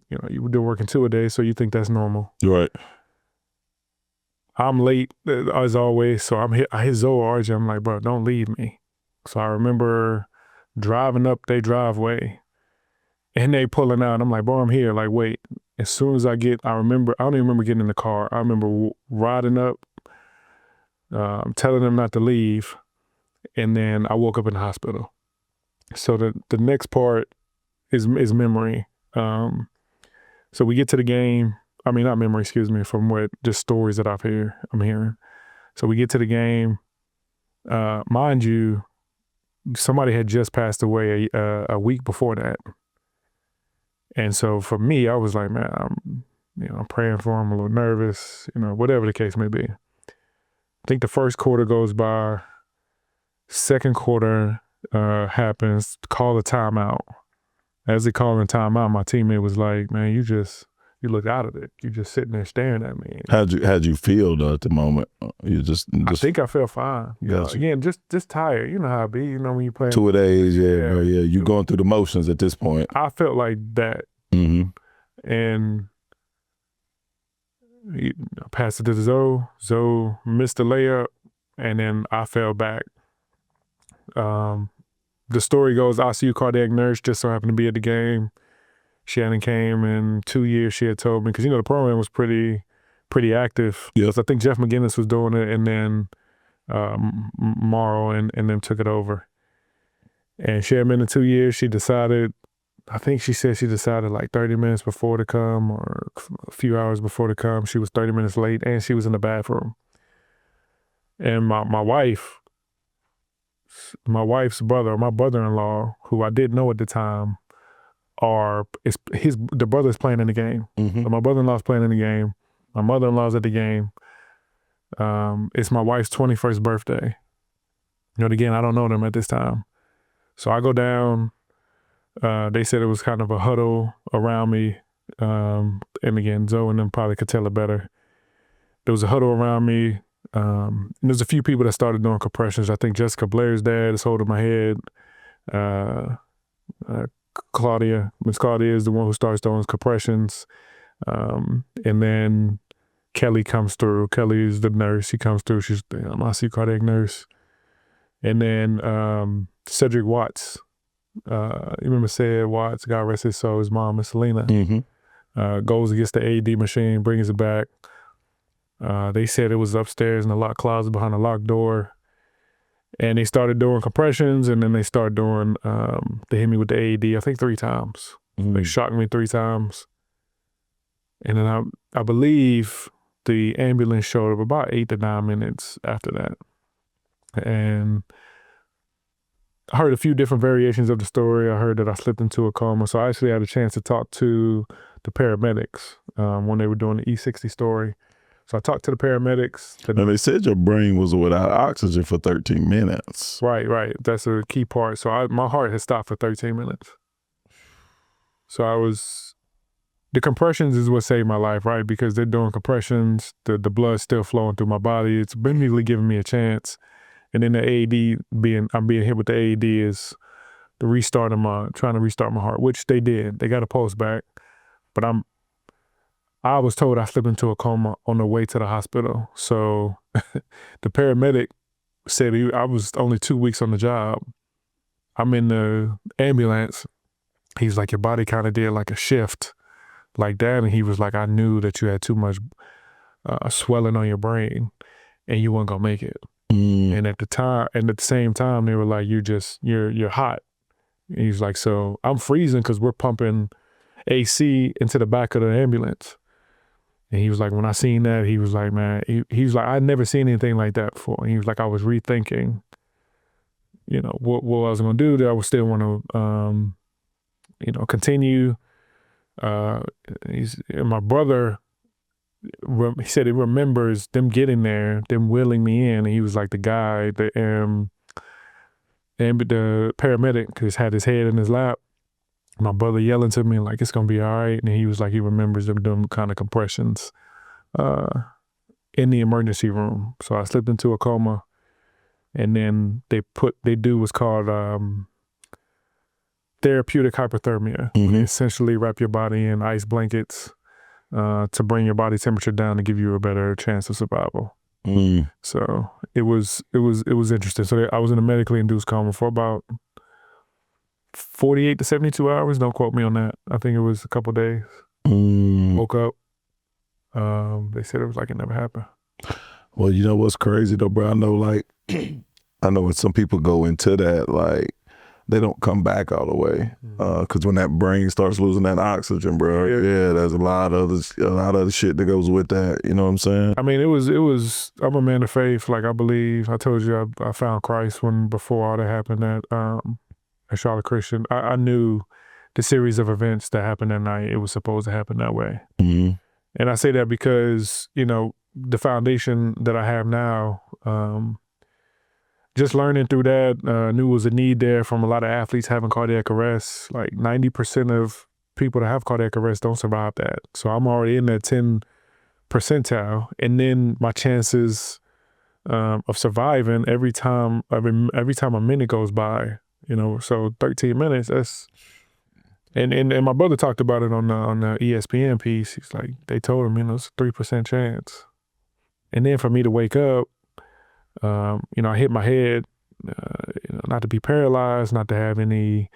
you were working 2 a day, so you think that's normal. Right. I'm late as always, so I hit Zoe or RJ. I'm like, bro, don't leave me. So I remember driving up their driveway, and they pulling out. And I'm like, bro, I'm here. Like, wait. As soon as I don't even remember getting in the car. I remember riding up, telling them not to leave, and then I woke up in the hospital. So the next part is memory. So we get to the game. I mean, not memory, excuse me, from just stories that I'm hearing. So we get to the game. Mind you, somebody had just passed away a week before that. And so for me, I was like, man, I'm praying for him, a little nervous, whatever the case may be. I think the first quarter goes by, second quarter happens, call a timeout. As they call a timeout, my teammate was like, man, you You looked out of it. You just sitting there staring at me. How'd you feel though at the moment? You just I think I felt fine. Gotcha. Again, just tired. You know how it be. You know when you play 2 a days, yeah. You going through the motions at this point. I felt like that, and I passed it to Zoe. Zoe missed the layup, and then I fell back. The story goes, ICU cardiac nurse just so happened to be at the game. She hadn't came in 2 years, she had told me, because, the program was pretty active. Yes. I think Jeff McGinnis was doing it, and then Morrow and them took it over. And she had been in 2 years. She decided, I think she said she decided like 30 minutes before to come or a few hours before to come. She was 30 minutes late, and she was in the bathroom. And my wife's brother, my brother-in-law, who I didn't know at the time, the brother's playing in the game. So my brother-in-law's playing in the game. My mother-in-law's at the game. It's my wife's 21st birthday. Again, I don't know them at this time. So I go down. They said it was kind of a huddle around me. And again, Zoe and them probably could tell it better. There was a huddle around me. And there's a few people that started doing compressions. I think Jessica Blair's dad is holding my head. Miss Claudia is the one who starts doing compressions. And then Kelly comes through. Kelly is the nurse. She comes through. She's the ICU cardiac nurse. And then Cedric Watts. You remember Ced Watts, God rest his soul, his mom, Miss Selena. Goes against the AED machine, brings it back. They said it was upstairs in the locked closet behind a locked door. And they started doing compressions, and then they started doing, they hit me with the AED, I think 3 times. They shocked me 3 times. And then I believe the ambulance showed up about 8 to 9 minutes after that. And I heard a few different variations of the story. I heard that I slipped into a coma. So I actually had a chance to talk to the paramedics when they were doing the E60 story. So I talked to the paramedics. And they said your brain was without oxygen for 13 minutes. Right. That's a key part. So my heart had stopped for 13 minutes. So the compressions is what saved my life, right? Because they're doing compressions, the blood's still flowing through my body. It's immediately giving me a chance. And then the AED, I'm being hit with the AED is trying to restart my heart, which they did. They got a pulse back. But I was told I slipped into a coma on the way to the hospital. So the paramedic said I was only 2 weeks on the job. I'm in the ambulance. He's like, your body kind of did like a shift like that. And he was like, I knew that you had too much swelling on your brain and you weren't gonna make it. And at the same time, they were like, you're hot. And he's like, so I'm freezing because we're pumping AC into the back of the ambulance. And he was like, when I seen that, he was like, man, he was like, I'd never seen anything like that before. And he was like, I was rethinking, what I was going to do. That I would still want to, continue. My brother, he said he remembers them getting there, them wheeling me in. And he was like the guy, the paramedic, just had his head in his lap. My brother yelling to me like, it's going to be all right. And he was like, he remembers them doing kind of compressions in the emergency room. So I slipped into a coma. And then they do what's called therapeutic hypothermia. They essentially wrap your body in ice blankets to bring your body temperature down to give you a better chance of survival. So it was interesting. So I was in a medically induced coma for about 48 to 72 hours. Don't quote me on that. I think it was a couple days. Woke up. They said it was like it never happened. Well, you know what's crazy though, bro? I know when some people go into that, like, they don't come back all the way. Because when that brain starts losing that oxygen, bro, there's a lot of other shit that goes with that. You know what I'm saying? I mean, it was. I'm a man of faith. Like, I believe. I told you I found Christ before all that happened at Charlotte Christian. I knew the series of events that happened that night. It was supposed to happen that way. And I say that because the foundation that I have now. Just learning through that, knew was a need there from a lot of athletes having cardiac arrest. Like 90% of people that have cardiac arrest don't survive that. So I'm already in that 10 percentile, and then my chances of surviving every time a minute goes by, so 13 minutes, that's, and my brother talked about it on the ESPN piece. He's like, they told him, it's a 3% chance. And then for me to wake up, I hit my head, not to be paralyzed, not to have any,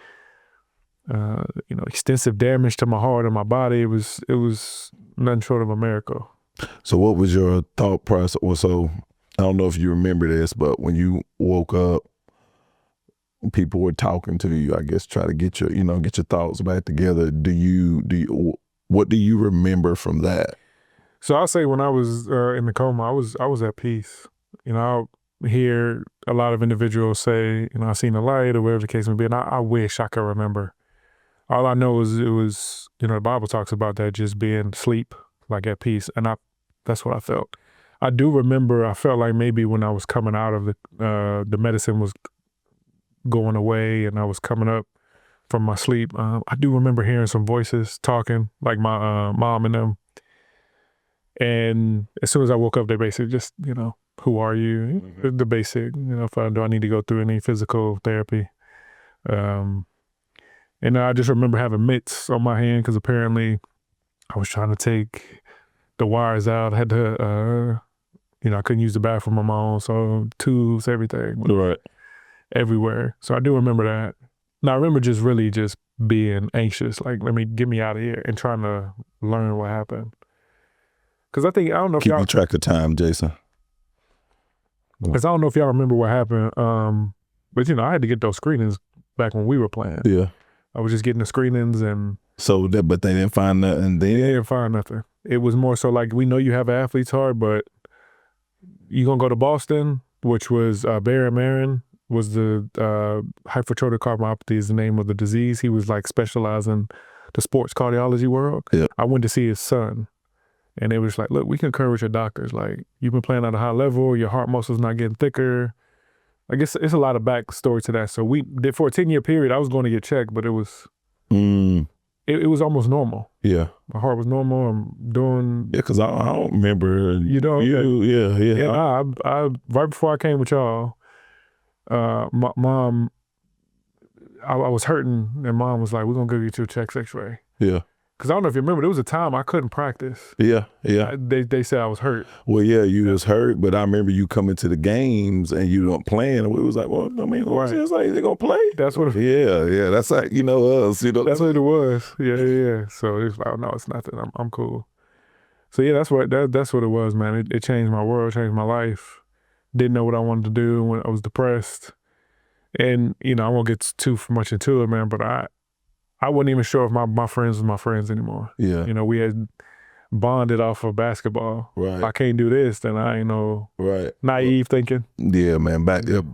extensive damage to my heart or my body. It was nothing short of a miracle. So what was your thought process? Well, so I don't know if you remember this, but when you woke up, people were talking to you, I guess, try to get your thoughts back together. What do you remember from that? So I'll say when I was in the coma, I was at peace. I'll hear a lot of individuals say, I seen the light or whatever the case may be, and I wish I could remember. All I know is it was, the Bible talks about that just being asleep, like at peace, and that's what I felt. I do remember I felt like maybe when I was coming out of the medicine was going away and I was coming up from my sleep, I do remember hearing some voices talking, like my mom and them. And as soon as I woke up, they basically just, who are you? Mm-hmm. The basic, do I need to go through any physical therapy? And I just remember having mitts on my hand because apparently I was trying to take the wires out. I had to, I couldn't use the bathroom on my own, so tubes, everything. Right. Everywhere. So I do remember that. Now I remember just really just being anxious, like, get me out of here, and trying to learn what happened. Because I don't know if y'all... Keep track of time, Jason. Because I don't know if y'all remember what happened, but, I had to get those screenings back when we were playing. Yeah. I was just getting the screenings and... So, but they didn't find nothing then? They didn't find nothing. It was more so like, we know you have an athlete's heart, but you're going to go to Boston, which was Barry Marin was the hypertrophic cardiomyopathy is the name of the disease. He was like specializing the sports cardiology world. Yeah. I went to see his son, and they was like, look, we concur with your doctors. Like, you've been playing at a high level, your heart muscle's not getting thicker. I guess it's a lot of backstory to that. So we did, for a 10-year period, I was going to get checked, but it was it was almost normal. Yeah. My heart was normal. I'm doing... Yeah, because I don't remember. Yeah. I right before I came with y'all, my mom, I was hurting, and mom was like, we're going to go get you a chest x-ray. Yeah. Because I don't know if you remember, there was a time I couldn't practice. Yeah. They said I was hurt. Well, yeah, you was hurt, but I remember you coming to the games and you don't playing, and we was like, well, I mean, right. It's like, they going to play? That's what Yeah, that's like, us, That's what it was. Yeah. So it was like, oh, no, it's nothing. I'm cool. So yeah, that's what it was, man. It changed my world, changed my life. Didn't know what I wanted to do when I was depressed. And, I won't get too much into it, man, but I wasn't even sure if my friends were my friends anymore. Yeah. We had bonded off of basketball. Right. If I can't do this, then I ain't no right. naive thinking. Yeah, man.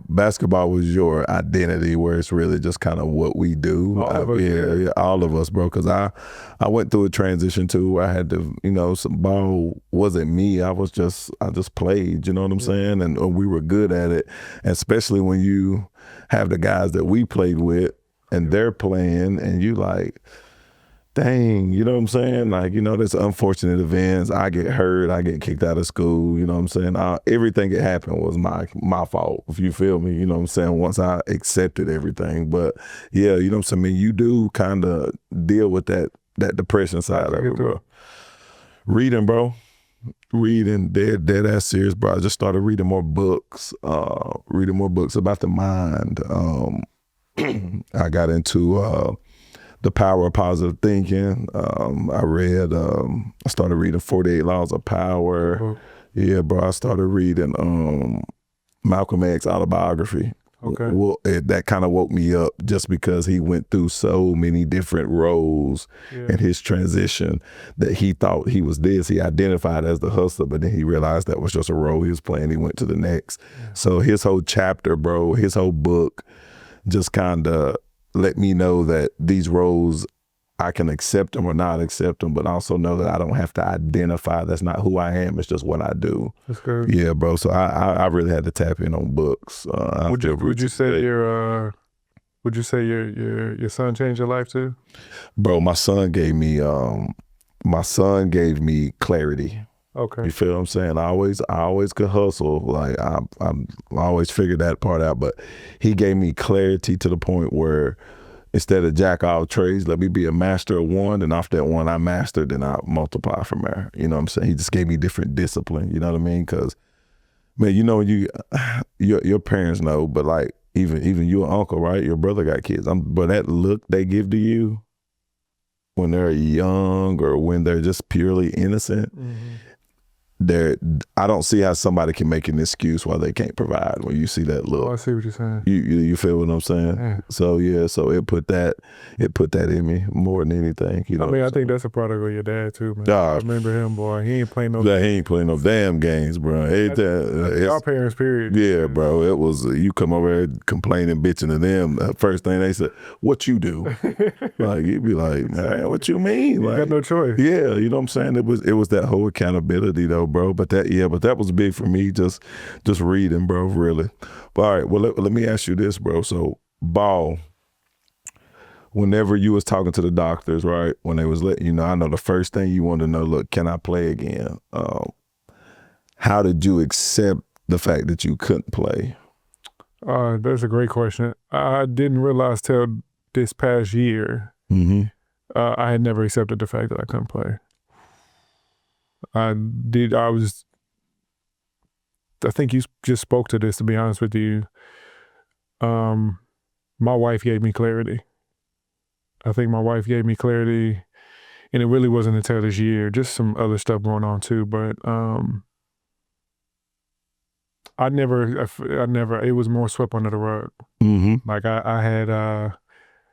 Basketball was your identity, where it's really just kind of what we do. All of us, yeah, all of us, bro. Because I went through a transition too. I had to, some ball wasn't me. I just played. You know what I'm saying? And we were good at it, and especially when you have the guys that we played with. And they're playing, and you like, dang, you know what I'm saying? Like, there's unfortunate events. I get hurt. I get kicked out of school. You know what I'm saying? Everything that happened was my fault, if you feel me. You know what I'm saying? Once I accepted everything. But, yeah, you know what I'm saying? You do kind of deal with that depression side of it, bro. Reading, bro. Reading, dead ass serious, bro. I just started reading more books about the mind. I got into the power of positive thinking. I started reading 48 Laws of Power. Oh. Yeah, bro. I started reading Malcolm X's autobiography. Okay. Well, that kind of woke me up just because he went through so many different roles in his transition that he thought he was this. He identified as the hustler, but then he realized that was just a role he was playing. He went to the next. Yeah. So his whole chapter, bro, his whole book just kind of let me know that these roles, I can accept them or not accept them, but also know that I don't have to identify. That's not who I am. It's just what I do. That's good. Yeah, bro. So I really had to tap in on books. Would you say you're Would you say your son changed your life too? Bro, my son gave me clarity. Okay. You feel what I'm saying? I always could hustle. Like I always figured that part out. But he gave me clarity to the point where instead of jack all trades, let me be a master of one, and off that one I mastered, then I multiply from there. You know what I'm saying? He just gave me different discipline. You know what I mean? Because man, you know your parents know, but like even your uncle, right? Your brother got kids. But that look they give to you when they're young or when they're just purely innocent. Mm-hmm. I don't see how somebody can make an excuse why they can't provide when you see that look. Oh, I see what you're saying. You feel what I'm saying? Yeah. So yeah, so it put that in me more than anything. You know. I mean, I think that's a product of your dad too, man. Nah, I remember him, boy. He ain't playing no. He ain't playing no damn games, bro. Our parents, period. Yeah, bro. It was you come over here complaining, bitching to them. The first thing they said, "What you do?" Like you'd be like, "Man, what you mean?" Like, you got no choice. Yeah, you know what I'm saying. It was that whole accountability though, bro. But that was big for me. Just reading, bro. Really. But all right, well let me ask you this, bro. So ball. Whenever you was talking to the doctors, right? When they was letting you know, I know the first thing you wanted to know, look, can I play again? How did you accept the fact that you couldn't play? That's a great question. I didn't realize till this past year, I had never accepted the fact that I couldn't play. I think you just spoke to this, to be honest with you. My wife gave me clarity. I think my wife gave me clarity, and it really wasn't until this year, just some other stuff going on too, but I never, it was more swept under the rug. Like I had,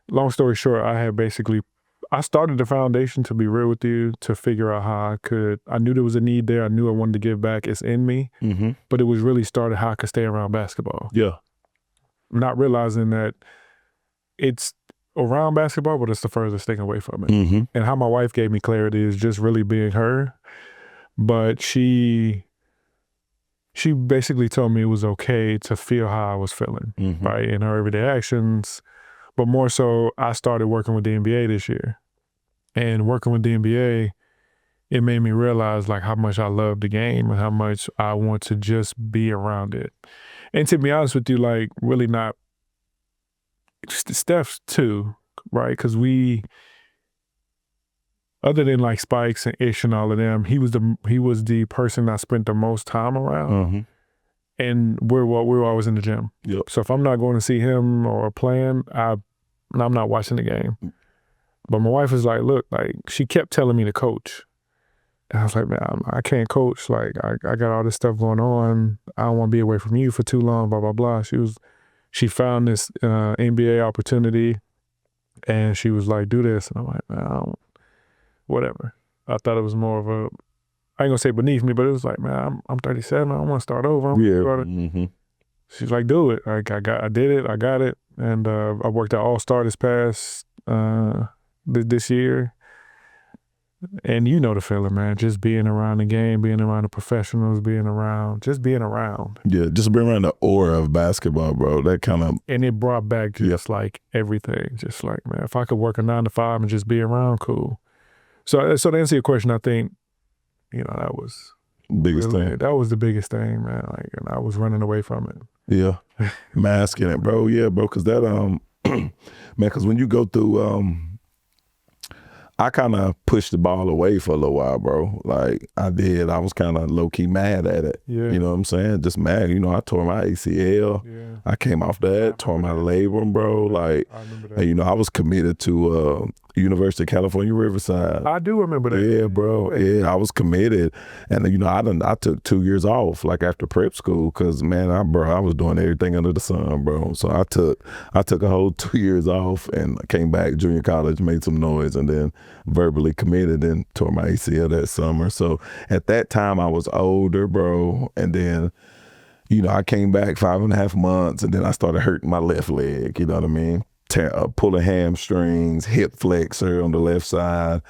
long story short, I started the foundation, to be real with you, to figure out how I knew there was a need there. I knew I wanted to give back. It's in me, but it was really started how I could stay around basketball. Yeah. Not realizing that it's around basketball, but it's the furthest thing away from it. And how my wife gave me clarity is just really being her. But she basically told me it was okay to feel how I was feeling, right, in her everyday actions. But more so, I started working with the NBA this year. And working with the NBA, it made me realize like how much I love the game and how much I want to just be around it. And to be honest with you, like really not Steph too, right? Because other than like Spikes and Ish and all of them, he was the person I spent the most time around. And we're always in the gym. Yep. So if I'm not going to see him or playing, I'm not watching the game. But my wife was like, look, like she kept telling me to coach. And I was like, man, I can't coach. Like I got all this stuff going on. I don't want to be away from you for too long, blah, blah, blah. She found this NBA opportunity and she was like, do this. And I'm like, man, whatever. I thought it was more of I ain't gonna say beneath me, but it was like, man, I'm 37. I don't want to start over. She's like, do it. Like I did it. I got it. And I worked at All-Star this past, this year. And you know the feeling, man. Just being around the game, being around the professionals, just being around. Yeah, just being around the aura of basketball, bro. That kind of. And it brought back just like everything. Just like, man, if I could work a 9 to 5 and just be around, cool. So to answer your question, I think, that was biggest thing. That was the biggest thing, man. Like, and I was running away from it. Yeah, masking it, bro. Yeah, bro. Because that, man, because when you go through, I kind of pushed the ball away for a little while, bro. Like I did. I was kind of low key mad at it. Yeah. You know what I'm saying? Just mad. I tore my ACL. Yeah. I came off that, tore my labrum, bro. Like, I remember that. and, I was committed to University of California, Riverside. I do remember that. Yeah, bro. Yeah, I was committed. And, I took 2 years off, like after prep school, because, man, I was doing everything under the sun, bro. So I took a whole 2 years off and came back junior college, made some noise, and then verbally committed and tore my ACL that summer. So at that time, I was older, bro. And then, I came back 5.5 months, and then I started hurting my left leg, you know what I mean? Pulling hamstrings, hip flexor on the left side,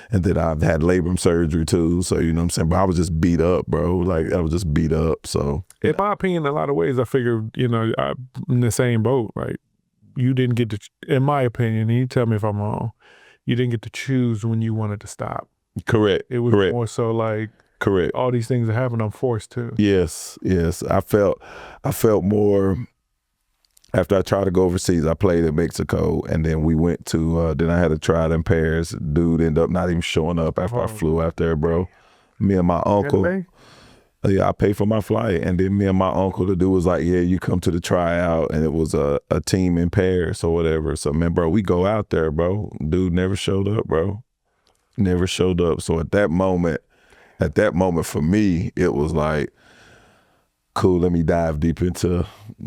and then I've had labrum surgery too. So you know what I'm saying, but I was just beat up, bro. Like I was just beat up. So in my opinion, in a lot of ways, I figured I'm in the same boat. Like you didn't get to, in my opinion, and you tell me if I'm wrong, you didn't get to choose when you wanted to stop. Correct. It was Correct. more so like, Correct. all these things that happen, I'm forced to. Yes. I felt more after I tried to go overseas. I played in Mexico, and then we went to. Then I had to try it in Paris. Dude ended up not even showing up after I flew out there, bro. Me and my uncle. Yeah, I paid for my flight, and then me and my uncle, the dude was like, "Yeah, you come to the tryout," and it was a team in Paris or whatever. So man, bro, we go out there, bro. Dude never showed up, bro. Never showed up. So at that moment for me, it was like, cool, let me dive deep into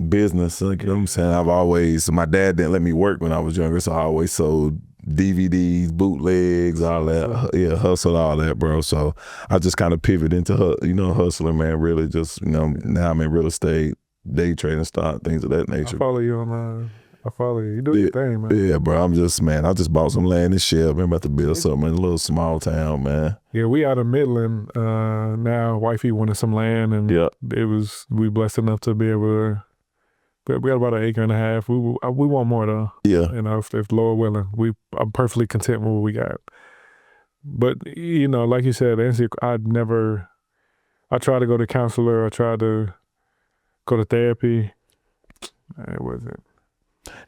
business. Like, you know what I'm saying? My dad didn't let me work when I was younger, so I always sold DVDs, bootlegs, all that. Yeah, hustled all that, bro. So I just kind of pivoted into, hustling, man. Really just, now I'm in real estate, day trading, stock, things of that nature. I follow you online. I follow you. You do your thing, man. Yeah, bro. I just bought some land and shit. I'm about to build something in a little small town, man. Yeah, we out of Midland now. Wifey wanted some land, and we blessed enough to be able to. We got about 1.5 acres. We want more though. Yeah. If Lord willing, I'm perfectly content with what we got. But like you said, I tried to go to counselor. I tried to go to therapy. It wasn't.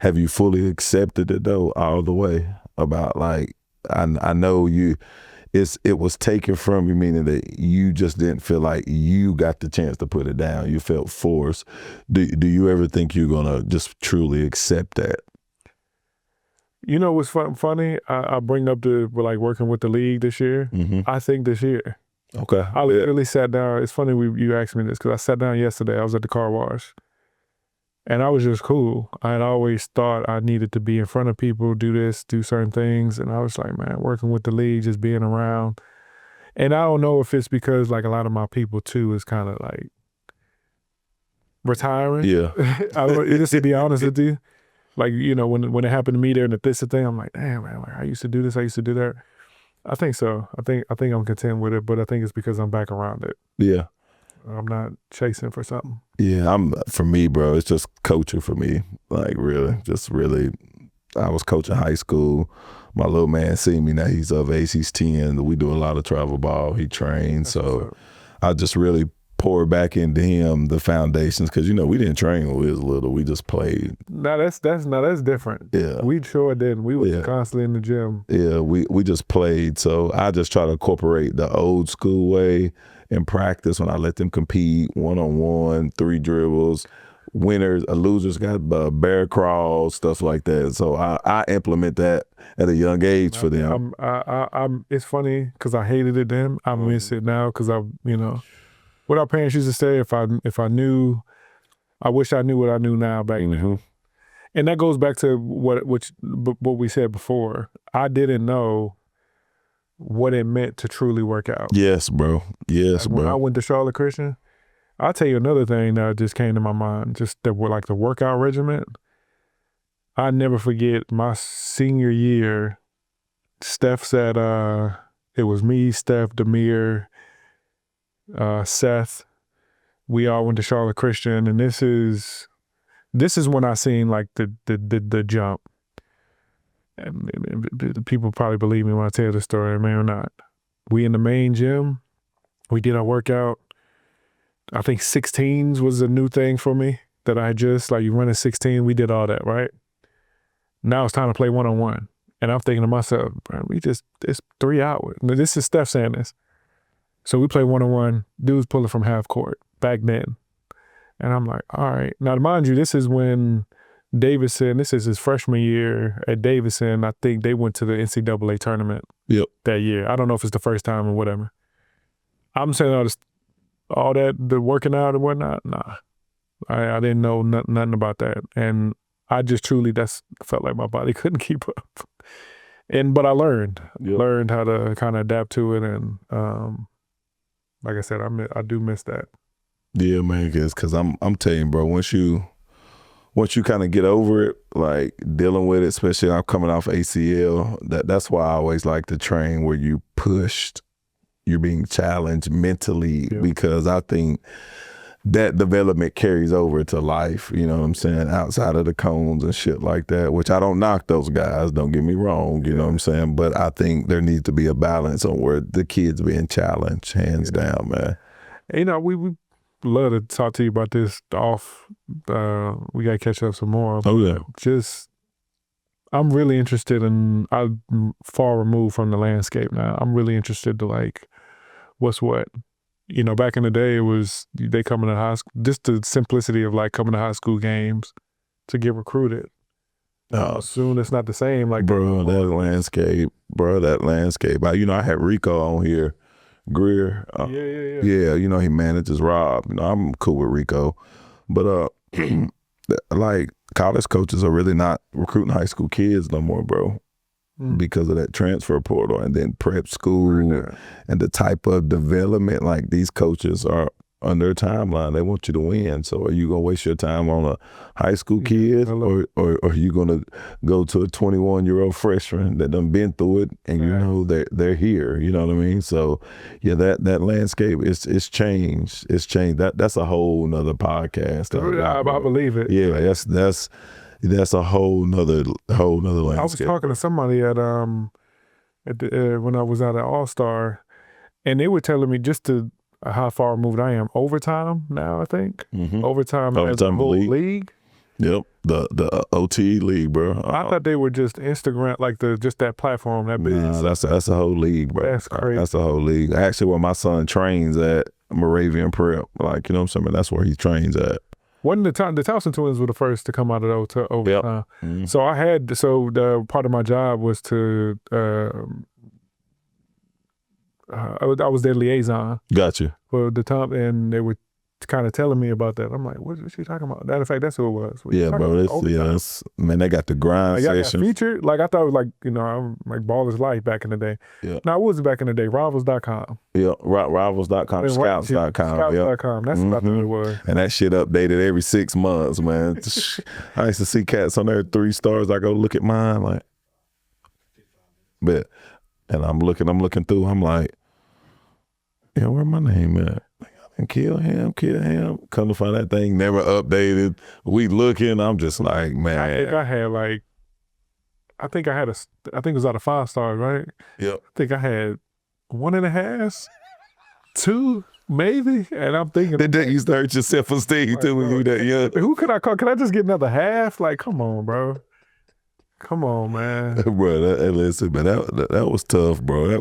Have you fully accepted it though, all the way? About like, I know it was taken from you, meaning that you just didn't feel like you got the chance to put it down. You felt forced. Do you ever think you're gonna just truly accept that? What's funny? I bring up like working with the league this year. Mm-hmm. I think this year. Okay. I literally sat down. It's funny you asked me this because I sat down yesterday. I was at the car wash. And I was just cool. I had always thought I needed to be in front of people, do this, do certain things. And I was like, man, working with the league, just being around. And I don't know if it's because like a lot of my people too is kind of like retiring. Yeah. Just to be honest with you. Like, when it happened to me there in the Thissa thing, I'm like, damn, man, like I used to do this, I used to do that. I think so. I think I'm content with it, but I think it's because I'm back around it. Yeah. I'm not chasing for something. Yeah, for me, bro, it's just coaching for me. Like really, I was coaching high school. My little man seen me now. He's of age, he's 10. We do a lot of travel ball. He trains. So I just really pour back into him the foundations because, we didn't train when we was little. We just played. No, that's different. Yeah. We sure didn't. We were constantly in the gym. Yeah, we just played. So I just try to incorporate the old school way in practice when I let them compete one-on-one, 3 dribbles, winners, losers got bear crawls, stuff like that. So I implement that at a young age for them. It's funny because I hated it then. I miss it now because what our parents used to say, if I knew, I wish I knew what I knew now back then. And that goes back to what we said before. I didn't know what it meant to truly work out. Yes, bro. Yes, when bro. I went to Charlotte Christian, I'll tell you another thing that just came to my mind, just the workout regimen. I never forget my senior year, Steph said, it was me, Steph, Demir, Seth. We all went to Charlotte Christian, and this is when I seen like the jump. And people probably believe me when I tell the story, man or not. We in the main gym, we did our workout. I think 16s was a new thing for me that I just, like, you run a 16, we did all that, right? Now it's time to play one-on-one. And I'm thinking to myself, bro, it's 3 hours. Now, this is Steph saying this. So we play one-on-one, dudes pulling from half court back then. And I'm like, all right. Now, mind you, this is when Davidson, this is his freshman year at Davidson. I think they went to the NCAA tournament that year. I don't know if it's the first time or whatever. I'm saying all that, the working out and whatnot, nah. I didn't know nothing about that. And I just truly, felt like my body couldn't keep up. But I learned how to kind of adapt to it. And like I said, I do miss that. Yeah, man, because I'm telling you, bro, once you kind of get over it, like dealing with it, especially I'm coming off ACL, that's why I always like to train where you pushed, you're being challenged mentally, because I think that development carries over to life, you know what I'm saying, outside of the cones and shit like that, which I don't knock those guys, don't get me wrong, you know what I'm saying, but I think there needs to be a balance on where the kids being challenged, hands down, man. And, you know, we love to talk to you about this off. We got to catch up some more. Oh, yeah. Just, I'm really interested in, I'm far removed from the landscape now. I'm really interested to like, what's what? You know, back in the day, it was they coming to high school, just the simplicity of like coming to high school games to get recruited. Soon it's not the same. Like, bro, that landscape. You know, I had Rico on here, Greer. Yeah, you know, he manages Rob. You know, I'm cool with Rico. But like college coaches are really not recruiting high school kids no more, bro. Because of that transfer portal and then prep school and the type of development, like these coaches are on their timeline. They want you to win. So are you going to waste your time on a high school kid or are you going to go to a 21-year-old freshman that done been through it and you know they're here, you know what I mean? So yeah, that landscape it's changed. It's changed. That's a whole nother podcast. I believe it. Yeah, that's a whole nother landscape. I was talking to somebody at when I was out at All-Star, and they were telling me just how far removed I am. Overtime now, I think. Overtime as a whole league. Yep, the OT league, bro. I thought they were just Instagram, like just that platform. Nah, that's a whole league, bro. That's crazy. That's a whole league. Actually, where my son trains at Moravian Prep, like, you know what I'm saying? That's where he trains at. Wasn't the Towson twins were the first to come out of the overtime. Yep. So the part of my job was to I was their liaison. Gotcha. For the time, and they were kind of telling me about that. I'm like, what is she talking about? Matter of fact, that's who it was. Yeah, bro. Man, they got the grind session. Featured. Like, I thought it was like, you know, I'm like Baller's Life back in the day. Yeah. No, it was back in the day. Rivals.com. Yeah, Rivals.com, Scouts.com. Scouts.com. That's what I thought it was. And that shit updated every 6 months, man. I used to see cats on there 3 stars. I go look at mine, like, and I'm looking through. I'm like, yeah, where my name at? And kill him. Come to find that thing never updated. We looking. I'm just like, man. I think it was out of 5 stars, right? Yep. I think I had 1.5, 2, maybe. And I'm thinking, that used to hurt your self-esteem too when you were that young. Who could I call? Can I just get another half? Like, come on, bro. Come on, man. Bro, listen, man, that was tough, bro.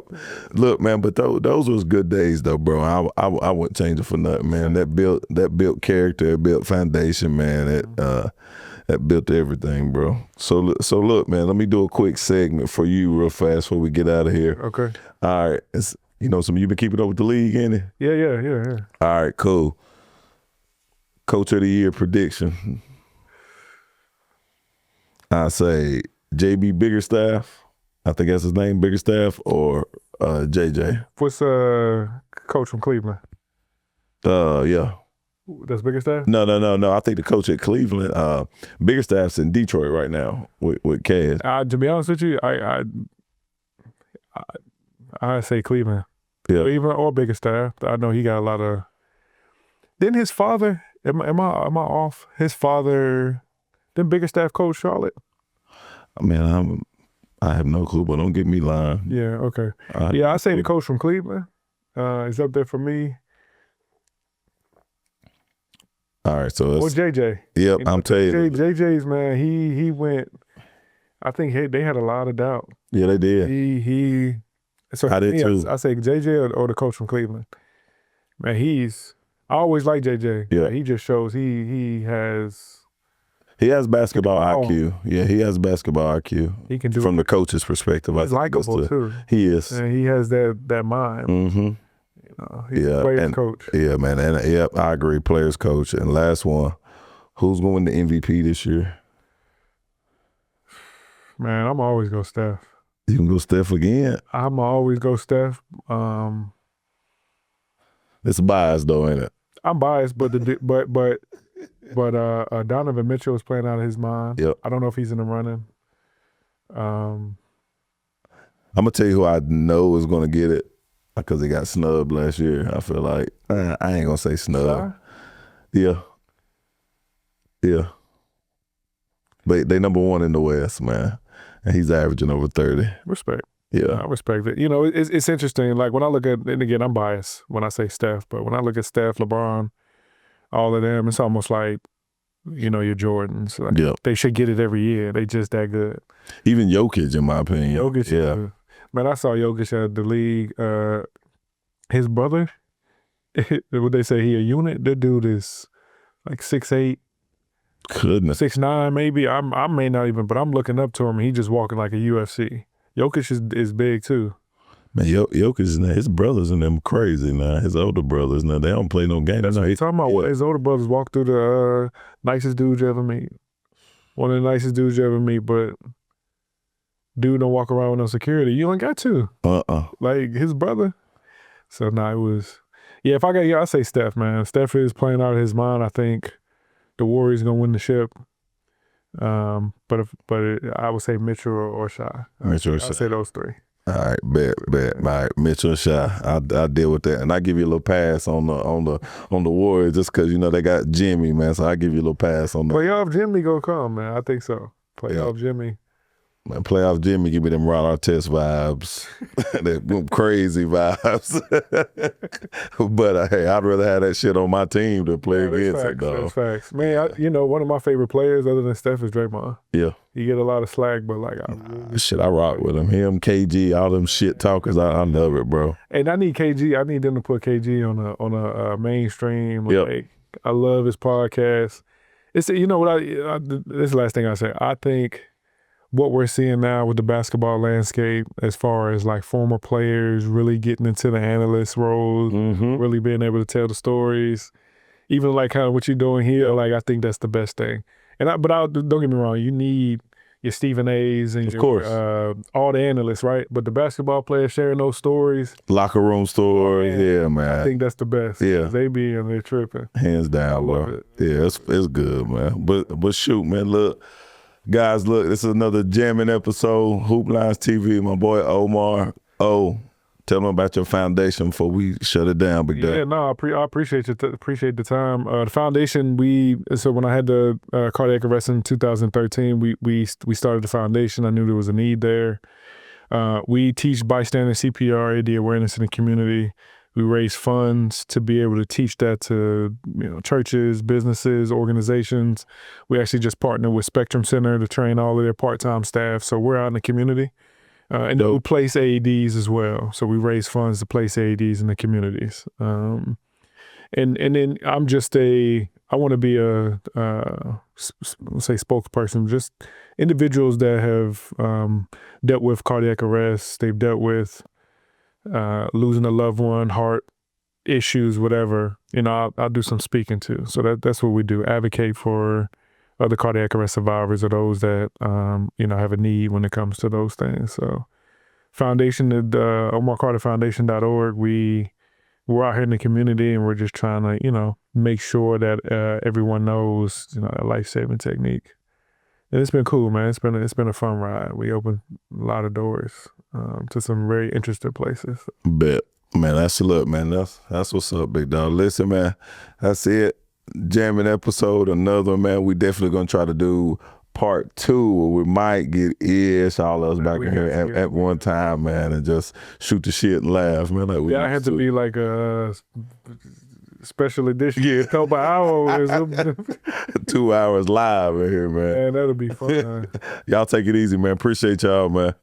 Look, man, but those was good days, though, bro. I wouldn't change it for nothing, man. That built character, it built foundation, man. That built everything, bro. So look, man, let me do a quick segment for you real fast before we get out of here. Okay. All right. You know, you been keeping up with the league, ain't it? Yeah. All right, cool. Coach of the Year prediction. I say JB Biggerstaff. I think that's his name, Biggerstaff, or JJ. What's coach from Cleveland? Yeah. That's Biggerstaff? No. I think the coach at Cleveland, Biggerstaff's in Detroit right now with Cass. To be honest with you, I say Cleveland. Yeah. Cleveland or Biggerstaff. I know he got a lot of. Didn't his father? Am I off? His father. Didn't Biggerstaff coach Charlotte? I mean, I have no clue, but don't get me lying. Yeah. Okay. I say the coach from Cleveland is up there for me. All right, so or JJ. Yep, I'm telling you. JJ's, man, he went. I think they had a lot of doubt. Yeah, they did. So I did too. I say JJ or the coach from Cleveland. Man, I always like JJ. Yeah, he just shows he has. He has basketball IQ. Yeah, he has basketball IQ. He can do from it. The coach's perspective. He's likable too. He is. And he has that mind. Mm-hmm. You know, he's a player's coach. Yeah, man. And yep, I agree. Players coach. And last one, who's going to win the MVP this year? Man, I'm always go Steph. You can go Steph again. I'm always go Steph. It's biased though, ain't it? I'm biased, but Donovan Mitchell is playing out of his mind. Yep. I don't know if he's in the running. I'm gonna tell you who I know is gonna get it because he got snubbed last year. I feel like I ain't gonna say snub. Yeah. Yeah. But they number one in the West, man. And he's averaging over 30. Respect. Yeah. I respect it. You know, it's interesting. Like when I look at, and again, I'm biased when I say Steph, but when I look at Steph, LeBron, all of them, it's almost like, you know, your Jordans. Like, Yeah. they should get it every year. They just that good. Even Jokic, in my opinion. Jokic, Yeah. Man, I saw Jokic at the league. His brother, would they say he a unit? That dude is like 6'8", Goodness. 6'9", maybe. I may not even, but I'm looking up to him. And he just walking like a UFC. Jokic is big too. Man, Jokic, his brothers and them crazy now. His older brothers now, they don't play no game. That's what he's talking about. Yeah. His older brothers walk through the nicest dudes you ever meet. One of the nicest dudes you ever meet, but dude don't walk around with no security. You ain't got to. Like his brother. So it was, yeah, if I got, I say Steph, man. Steph is playing out of his mind. I think the Warriors gonna win the ship. But I would say Mitchell or Shai. Mitchell or I'd Shai. say those three. All right, bet. All right, Mitchell and Shai. I'll deal with that, and I give you a little pass on the Warriors just because you know they got Jimmy, man. So I give you a little pass on that. Playoff Jimmy gonna come, man. I think so. Playoff Jimmy. Man, playoff Jimmy give me them Ron Artest vibes, them crazy vibes. But hey, I'd rather have that shit on my team than play against it, dog. That's facts, man. You know, one of my favorite players other than Steph is Draymond. Yeah, he get a lot of slack, but like, I rock with him. Him, KG, all them shit talkers. I love it, bro. And I need KG. I need them to put KG on a mainstream. Like, I love his podcast. It's, you know what, this is the last thing I say. I think what we're seeing now with the basketball landscape, as far as like former players really getting into the analyst roles, really being able to tell the stories, even like kind of what you're doing here, like I think that's the best thing. And don't get me wrong, you need your Stephen A's and all the analysts, right? But the basketball players sharing those stories, locker room stories, yeah, man. I think that's the best. Yeah, they be in there tripping, hands down, bro. Yeah, it's good, man. But shoot, man, look. Guys, look, this is another jamming episode, Hoop Lines TV. My boy Omar. Tell them about your foundation before we shut it down, big dad. Yeah, no, I appreciate you. Appreciate the time. The foundation, so when I had the cardiac arrest in 2013, we started the foundation. I knew there was a need there. We teach bystander CPR, AD awareness in the community. We raise funds to be able to teach that to churches, businesses, organizations. We actually just partner with Spectrum Center to train all of their part-time staff. So we're out in the community. And we place AEDs as well. So we raise funds to place AEDs in the communities. And then I'm just I want to be a spokesperson, just individuals that have dealt with cardiac arrest. They've dealt with losing a loved one, heart issues, whatever, I'll do some speaking too. So that's what we do, advocate for other cardiac arrest survivors or those that, have a need when it comes to those things. So foundation, the OmarCarterFoundation.org, we're out here in the community and we're just trying to, make sure that everyone knows, a life-saving technique. And it's been cool, man. It's been a fun ride. We opened a lot of doors to some very interesting places. Bet. Man, that's what's up, big dog. Listen, man, that's it. Jamming episode, another, man. We definitely gonna try to do part 2 where we might get all of us back in here at one time, man, and just shoot the shit and laugh, man. Like I had to be like a special edition. Yeah, couple hours. 2 hours live in here, man. Man, that'll be fun. Y'all take it easy, man. Appreciate y'all, man.